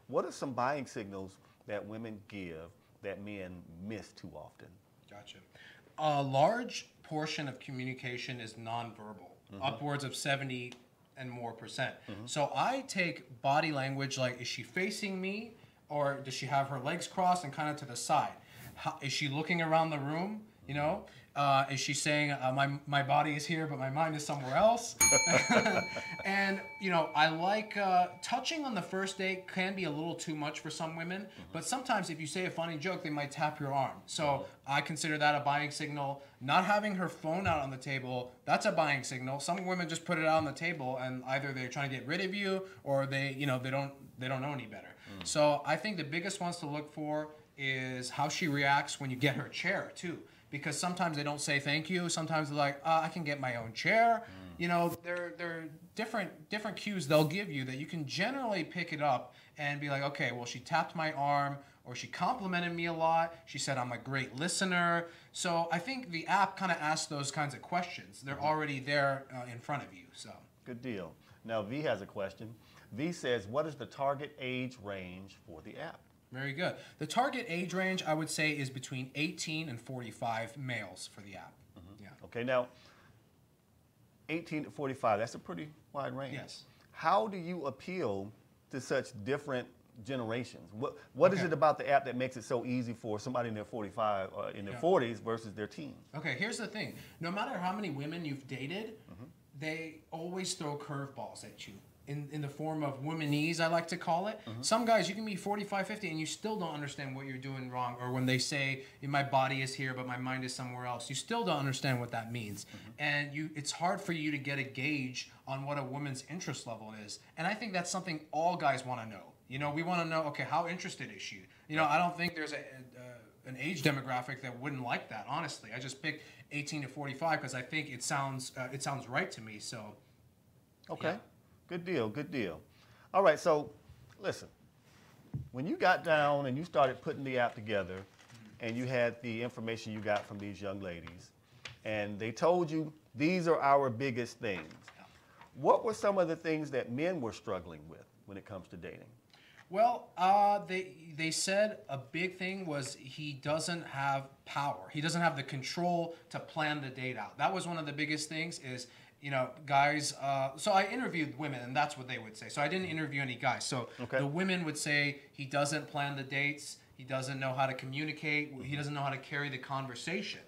What are some buying signals that women give that men miss too often? Gotcha. A large portion of communication is nonverbal, upwards of 70 and more %. So I take body language like, is she facing me, or does she have her legs crossed and kind of to the side? Is she looking around the room? Is she saying my body is here but my mind is somewhere else? And I like touching on the first date can be a little too much for some women, but sometimes if you say a funny joke, they might tap your arm. So I consider that a buying signal. Not having her phone out on the table, that's a buying signal. Some women just put it out on the table and either they're trying to get rid of you or they don't know any better. So I think the biggest ones to look for is how she reacts when you get her chair too. Because sometimes they don't say thank you. Sometimes they're like, I can get my own chair. There are different cues they'll give you that you can generally pick it up and be like, okay, well, she tapped my arm, or she complimented me a lot. She said I'm a great listener. So I think the app kind of asks those kinds of questions. They're already there in front of you. So good deal. Now V has a question. V says, what is the target age range for the app? Very good. The target age range, I would say, is between 18 and 45 males for the app. Yeah. Okay, now, 18 to 45, that's a pretty wide range. Yes. How do you appeal to such different generations? What is it about the app that makes it so easy for somebody in their 45 or in their 40s versus their teens? Okay, here's the thing. No matter how many women you've dated, they always throw curveballs at you. In the form of womanese, I like to call it. Some guys, you can be 45, 50, and you still don't understand what you're doing wrong. Or when they say, my body is here, but my mind is somewhere else, you still don't understand what that means. And it's hard for you to get a gauge on what a woman's interest level is. And I think that's something all guys want to know. You know, we want to know, okay, how interested is she? You know, I don't think there's an age demographic that wouldn't like that, honestly. I just picked 18 to 45 because I think it sounds right to me, so. Okay. Yeah. Good deal, good deal. All right, so listen, when you got down and you started putting the app together and you had the information you got from these young ladies and they told you these are our biggest things, what were some of the things that men were struggling with when it comes to dating? Well, they said a big thing was he doesn't have power. He doesn't have the control to plan the date out. That was one of the biggest things is, you know, guys, so I interviewed women, and that's what they would say. So I didn't interview any guys. So the women would say he doesn't plan the dates, he doesn't know how to communicate, he doesn't know how to carry the conversation,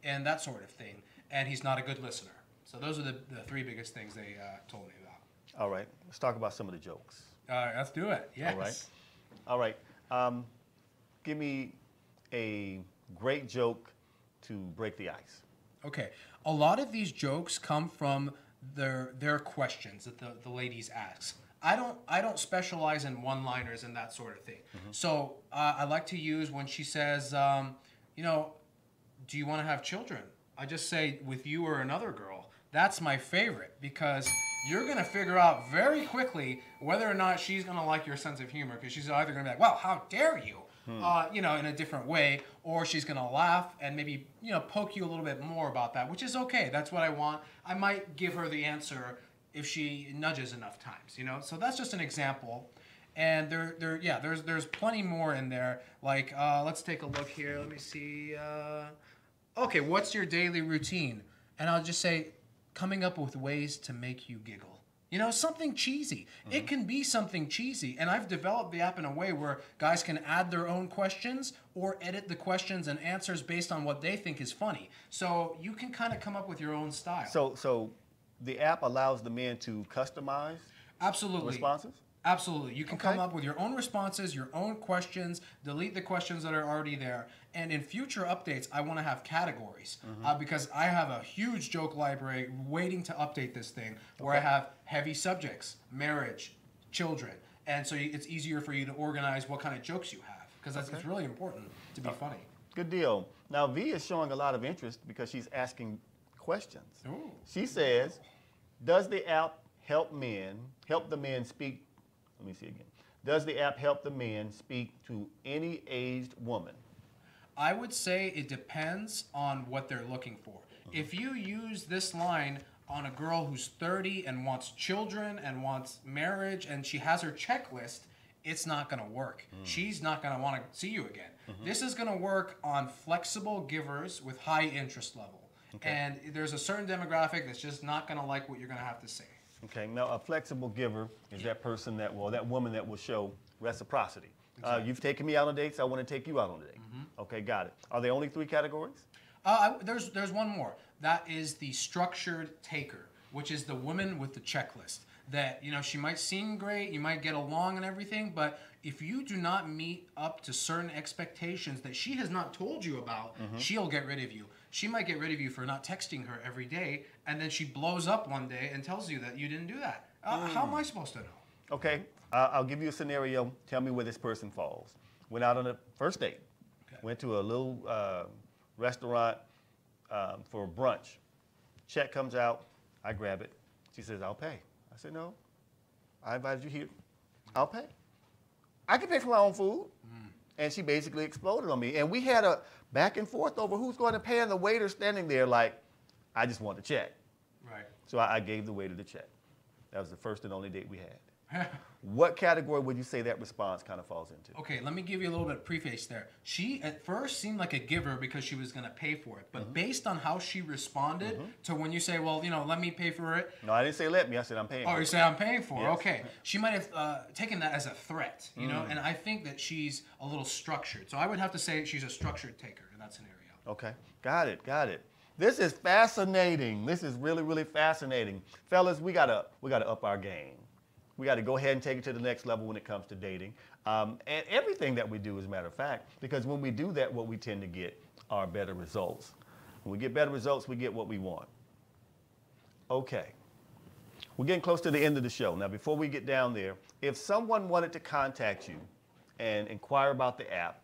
and that sort of thing. And he's not a good listener. So those are the three biggest things they told me about. All right, let's talk about some of the jokes. Let's do it, yes. All right. Give me a great joke to break the ice. Okay. A lot of these jokes come from their questions that the ladies ask. I don't specialize in one-liners and that sort of thing. So I like to use when she says, you know, do you want to have children? I just say, with you or another girl. That's my favorite because you're going to figure out very quickly whether or not she's going to like your sense of humor because she's either going to be like, well, how dare you? You know, in a different way, or she's gonna laugh and maybe, you know, poke you a little bit more about that, which is okay. That's what I want. I might give her the answer if she nudges enough times, you know. So that's just an example, and there's plenty more in there. Like, let's take a look here. Let me see. Okay, what's your daily routine? And I'll just say, coming up with ways to make you giggle. You know, something cheesy. It can be something cheesy. And I've developed the app in a way where guys can add their own questions or edit the questions and answers based on what they think is funny. So you can kind of come up with your own style. So the app allows the men to customize responses? Absolutely. You can come up with your own responses, your own questions, delete the questions that are already there. And in future updates, I want to have categories because I have a huge joke library waiting to update this thing where I have heavy subjects, marriage, children. And so it's easier for you to organize what kind of jokes you have because it's really important to be funny. Good deal. Now, V is showing a lot of interest because she's asking questions. Ooh. She says, does the app help the men speak? Let me see again. Does the app help the men speak to any aged woman? I would say it depends on what they're looking for. If you use this line on a girl who's 30 and wants children and wants marriage and she has her checklist, it's not going to work. She's not going to want to see you again. This is going to work on flexible givers with high interest level. And there's a certain demographic that's just not going to like what you're going to have to say. Okay, now a flexible giver is that person that woman that will show reciprocity. Exactly. You've taken me out on dates, I want to take you out on a date. Okay, got it. Are there only 3 categories? There's one more. That is the structured taker, which is the woman with the checklist. That, you know, she might seem great, you might get along and everything, but if you do not meet up to certain expectations that she has not told you about, she'll get rid of you. She might get rid of you for not texting her every day, and then she blows up one day and tells you that you didn't do that. How am I supposed to know? Okay, I'll give you a scenario. Tell me where this person falls. Went out on a first date. Went to a little restaurant for brunch. Check comes out. I grab it. She says, I'll pay. I said, no, I invited you here. I'll pay. I can pay for my own food. And she basically exploded on me. And we had a back and forth over who's going to pay, and the waiter standing there like, I just want the check. Right. So I gave the waiter the check. That was the first and only date we had. What category would you say that response kind of falls into? Okay, let me give you a little bit of preface there. She at first seemed like a giver because she was going to pay for it. But based on how she responded to when you say, well, you know, let me pay for it. No, I didn't say let me. I said I'm paying for it. Oh, you say I'm paying for it. Yes. Okay. She might have taken that as a threat, you know, and I think that she's a little structured. So I would have to say she's a structured taker in that scenario. Okay, got it, got it. This is fascinating. This is really, really fascinating. Fellas, we gotta up our game. We got to go ahead and take it to the next level when it comes to dating. And everything that we do, as a matter of fact, because when we do that, what we tend to get are better results. When we get better results, we get what we want. Okay. We're getting close to the end of the show. Now, before we get down there, if someone wanted to contact you and inquire about the app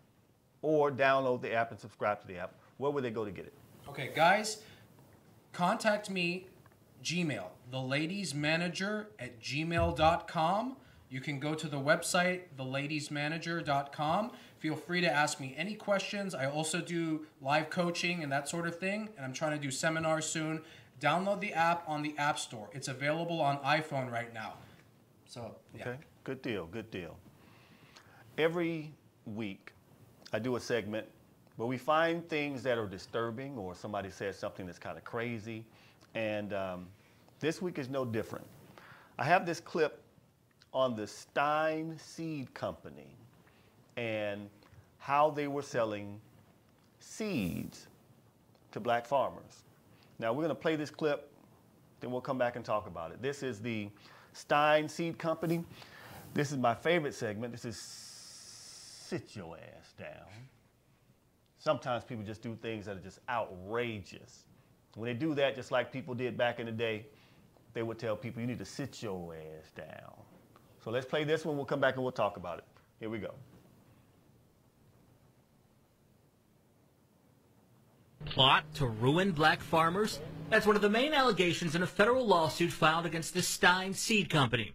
or download the app and subscribe to the app, where would they go to get it? Okay, guys, contact me, Gmail, theladiesmanager@gmail.com. You can go to the website, theladiesmanager.com. Feel free to ask me any questions. I also do live coaching and that sort of thing, and I'm trying to do seminars soon. Download the app on the App Store. It's available on iPhone right now. So, yeah. Okay, good deal, good deal. Every week, I do a segment where we find things that are disturbing or somebody says something that's kind of crazy. And this week is no different. I have this clip on the Stein Seed Company and how they were selling seeds to black farmers. Now we're going to play this clip, then we'll come back and talk about it. This is the Stein Seed Company. This is my favorite segment. This is sit your ass down. Sometimes people just do things that are just outrageous. When they do that, just like people did back in the day, they would tell people, you need to sit your ass down. So let's play this one. We'll come back and we'll talk about it. Here we go. Plot to ruin black farmers? That's one of the main allegations in a federal lawsuit filed against the Stein Seed Company.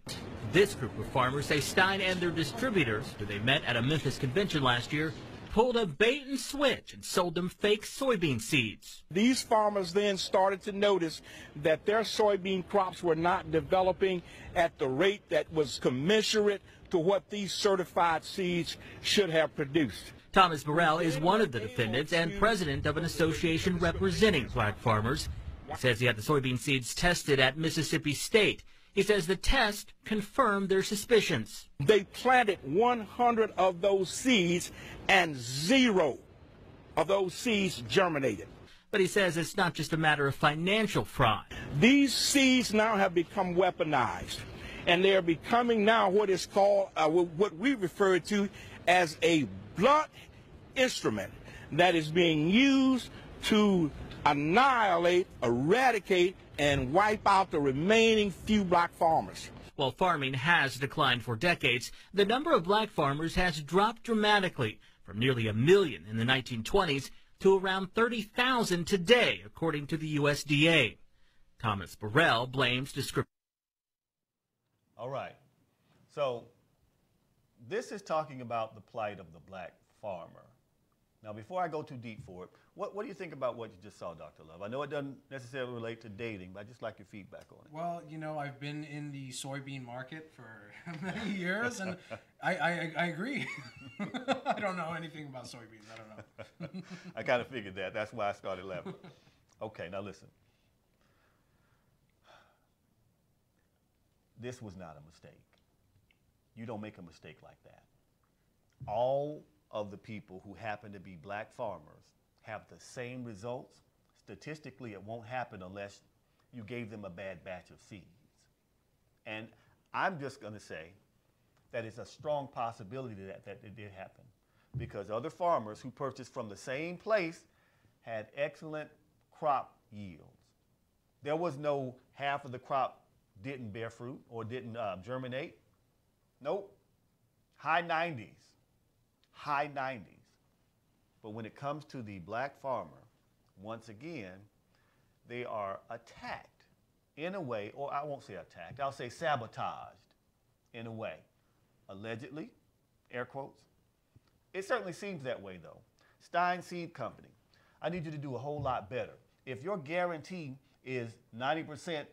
This group of farmers say Stein and their distributors, who they met at a Memphis convention last year, pulled a bait and switch and sold them fake soybean seeds. These farmers then started to notice that their soybean crops were not developing at the rate that was commensurate to what these certified seeds should have produced. Thomas Burrell is one of the defendants and president of an association representing black farmers. He says he had the soybean seeds tested at Mississippi State. He says the test confirmed their suspicions. They planted 100 of those seeds and 0 of those seeds germinated. But he says it's not just a matter of financial fraud. These seeds now have become weaponized, and they're becoming now what is called, what we refer to as a blunt instrument that is being used to annihilate, eradicate, and wipe out the remaining few black farmers. While farming has declined for decades, the number of black farmers has dropped dramatically from nearly 1 million in the 1920s to around 30,000 today, according to the USDA. Thomas Burrell blames discrimination. All right. So this is talking about the plight of the black farmer. Now, before I go too deep for it, what do you think about what you just saw, Dr. Love? I know it doesn't necessarily relate to dating, but I just like your feedback on it. Well, you know, I've been in the soybean market for many years, and I agree. I don't know anything about soybeans. I don't know. I kind of figured that. That's why I started laughing. Okay, now listen. This was not a mistake. You don't make a mistake like that. All of the people who happen to be black farmers have the same results. Statistically, it won't happen unless you gave them a bad batch of seeds. And I'm just going to say that it's a strong possibility that it did happen, because other farmers who purchased from the same place had excellent crop yields. There was no half of the crop didn't bear fruit or didn't germinate. Nope. High 90s. High 90s. But when it comes to the black farmer, once again, they are attacked in a way, or I won't say attacked, I'll say sabotaged in a way. Allegedly, air quotes. It certainly seems that way though. Stein Seed Company, I need you to do a whole lot better. If your guarantee is 90%,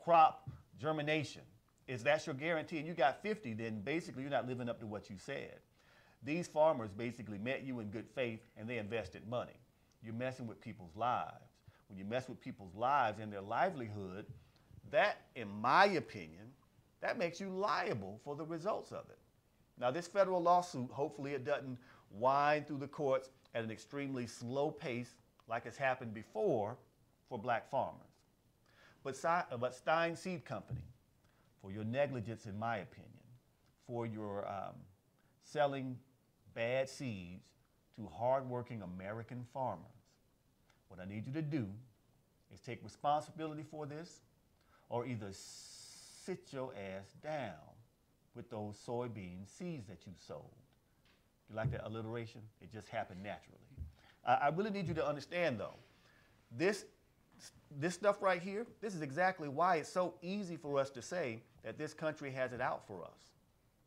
crop germination, Is that your guarantee? And you got 50, then basically you're not living up to what you said. These farmers basically met you in good faith and they invested money. You're messing with people's lives. When you mess with people's lives and their livelihood, that, in my opinion, that makes you liable for the results of it. Now, this federal lawsuit, hopefully it doesn't wind through the courts at an extremely slow pace like it's happened before for black farmers. But Stein Seed Company, for your negligence, in my opinion, for your selling bad seeds to hardworking American farmers, what I need you to do is take responsibility for this, or either sit your ass down with those soybean seeds that you sold. You like that alliteration? It just happened naturally. I really need you to understand, though, this stuff right here, this is exactly why it's so easy for us to say that this country has it out for us,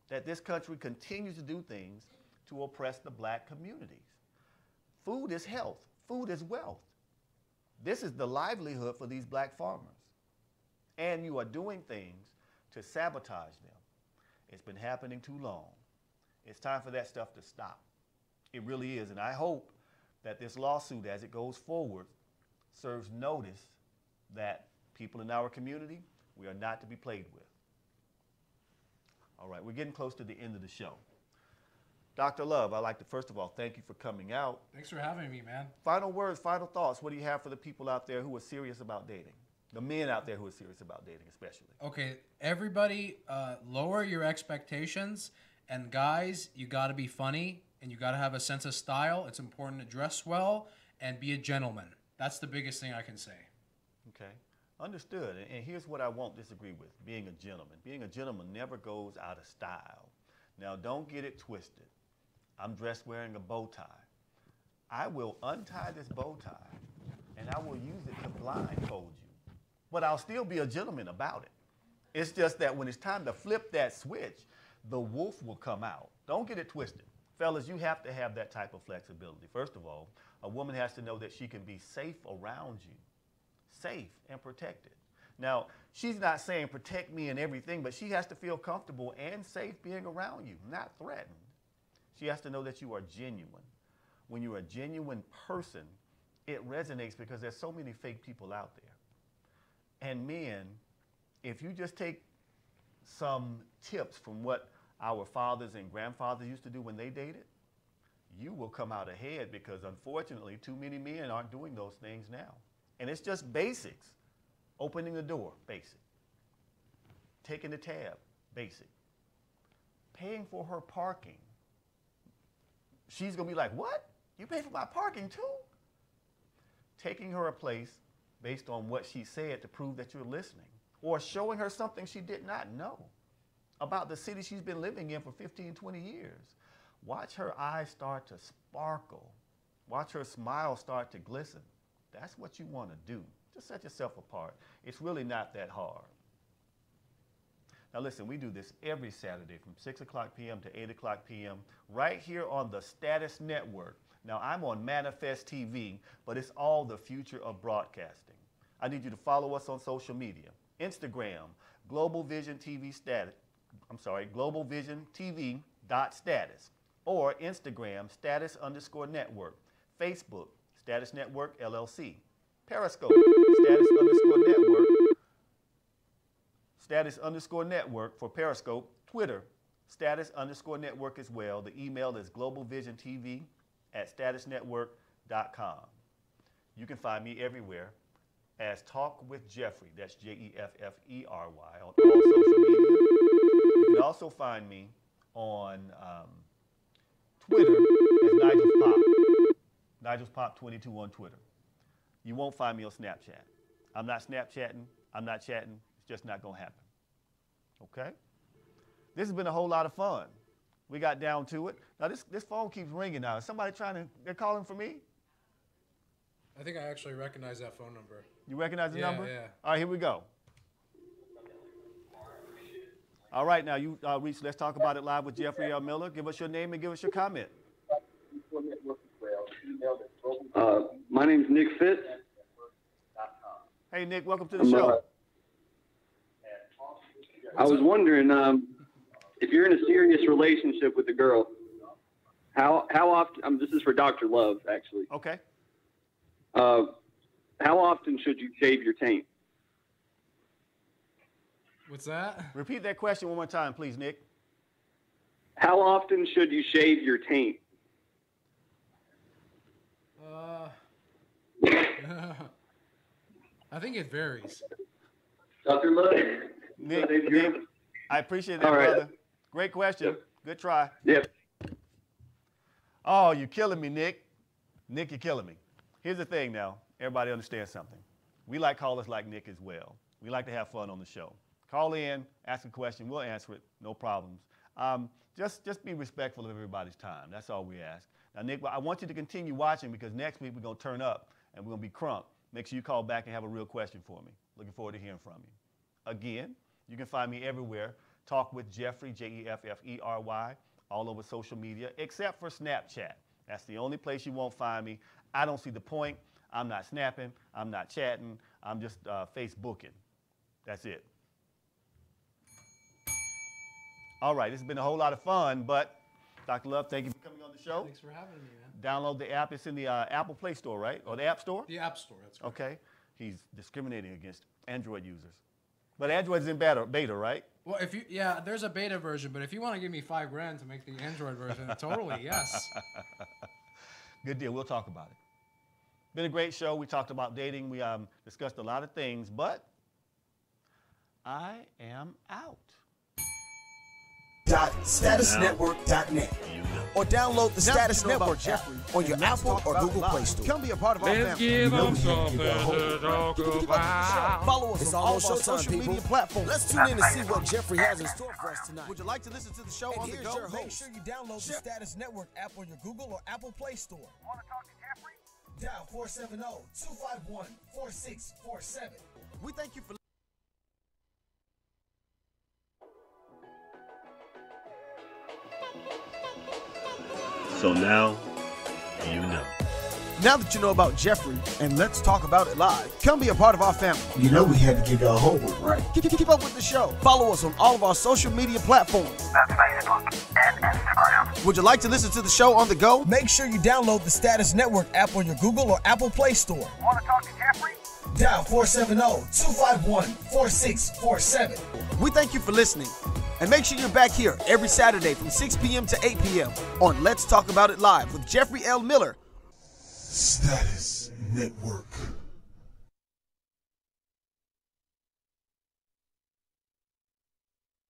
that this country continues to do things to oppress the black communities. Food is health. Food is wealth. This is the livelihood for these black farmers. And you are doing things to sabotage them. It's been happening too long. It's time for that stuff to stop. It really is. And I hope that this lawsuit, as it goes forward, serves notice that people in our community, we are not to be played with. All right, we're getting close to the end of the show. Dr. Love, I'd like to first of all thank you for coming out. Thanks for having me, man. Final words, final thoughts. What do you have for the people out there who are serious about dating? The men out there who are serious about dating especially. Okay, everybody lower your expectations. And guys, you got to be funny and you got to have a sense of style. It's important to dress well and be a gentleman. That's the biggest thing I can say. Okay, understood. And here's what I won't disagree with, being a gentleman. Being a gentleman never goes out of style. Now, don't get it twisted. I'm dressed wearing a bow tie. I will untie this bow tie and I will use it to blindfold you. But I'll still be a gentleman about it. It's just that when it's time to flip that switch, the wolf will come out. Don't get it twisted. Fellas, you have to have that type of flexibility. First of all, a woman has to know that she can be safe around you, safe and protected. Now, she's not saying protect me and everything, but she has to feel comfortable and safe being around you, not threatened. She has to know that you are genuine. When you're a genuine person, it resonates because there's so many fake people out there. And men, if you just take some tips from what our fathers and grandfathers used to do when they dated, you will come out ahead because unfortunately too many men aren't doing those things now. And it's just basics. Opening the door, basic. Taking the tab, basic. Paying for her parking. She's gonna be like, what? You pay for my parking too? Taking her a place based on what she said to prove that you're listening. Or showing her something she did not know about the city she's been living in for 15, 20 years. Watch her eyes start to sparkle. Watch her smile start to glisten. That's what you want to do. Just set yourself apart. It's really not that hard. Now listen, we do this every Saturday from 6 o'clock p.m. to 8 o'clock p.m. right here on the Status Network. Now I'm on Manifest TV, but it's all the future of broadcasting. I need you to follow us on social media. Instagram, Global Vision TV Status. I'm sorry, Global Vision TV .status. Or Instagram, status_network. Facebook, Status Network LLC. Periscope, status_network. Status_network for Periscope. Twitter, status_network as well. The email is globalvisiontv@statusnetwork.com. You can find me everywhere as Talk with Jeffery. That's Jeffery on all social media. You can also find me on Twitter as Nigel's Pop. Nigel's Pop 22 on Twitter. You won't find me on Snapchat. I'm not Snapchatting. I'm not chatting. It's just not going to happen. Okay? This has been a whole lot of fun. We got down to it. Now, this phone keeps ringing now. Is somebody they're calling for me? I think I actually recognize that phone number. You recognize the number? Yeah. All right, here we go. All right, now you reach Let's Talk About It Live with Jeffery L. Miller. Give us your name and give us your comment. My name's Nick Fitz. Hey, Nick, welcome to the show. I was wondering if you're in a serious relationship with a girl, how often? This is for Dr. Love, actually. Okay. How often should you shave your taint? What's that? Repeat that question one more time, please, Nick. How often should you shave your taint? I think it varies. Dr. Love? Nick, I appreciate that, brother. Great question. Yep. Good try. Yep. Oh, you're killing me, Nick. Nick, you're killing me. Here's the thing now. Everybody understands something. We like callers like Nick as well. We like to have fun on the show. Call in, ask a question. We'll answer it. No problems. Just be respectful of everybody's time. That's all we ask. Now, Nick, I want you to continue watching because next week we're going to turn up and we're going to be crunk. Make sure you call back and have a real question for me. Looking forward to hearing from you. Again, you can find me everywhere. Talk with Jeffery, Jeffery, all over social media, except for Snapchat. That's the only place you won't find me. I don't see the point. I'm not snapping. I'm not chatting. I'm just Facebooking. That's it. All right, this has been a whole lot of fun, but Dr. Love, thank you for coming on the show. Thanks for having me, man. Download the app. It's in the Apple Play Store, right? Or the App Store? The App Store, that's correct. Okay. He's discriminating against Android users. But Android's in beta, right? Well, there's a beta version, but if you want to give me $5,000 to make the Android version, totally, yes. Good deal. We'll talk about it. Been a great show. We talked about dating. We discussed a lot of things, but I am out. .statusnetwork.net or download the Status Network app on your Apple or Google Play Store. Come be a part of our family. Let's give them something to talk about. Follow us on all social media platforms. Let's tune in to see what Jeffrey has in store for us tonight. Would you like to listen to the show on the go? Make sure you download the Status Network app on your Google or Apple Play Store. Want to talk to Jeffrey? Dial 470-251-4647. We thank you for So now, you know. Now that you know about Jeffrey, and let's talk about it live, come be a part of our family. You know we had to give y'all homework, right? Keep up with the show. Follow us on all of our social media platforms. That's Facebook and Instagram. Would you like to listen to the show on the go? Make sure you download the Status Network app on your Google or Apple Play Store. Want to talk to Jeffrey? Dial 470-251-4647. We thank you for listening. And make sure you're back here every Saturday from 6 p.m. to 8 p.m. on Let's Talk About It Live with Jeffrey L. Miller. Status Network.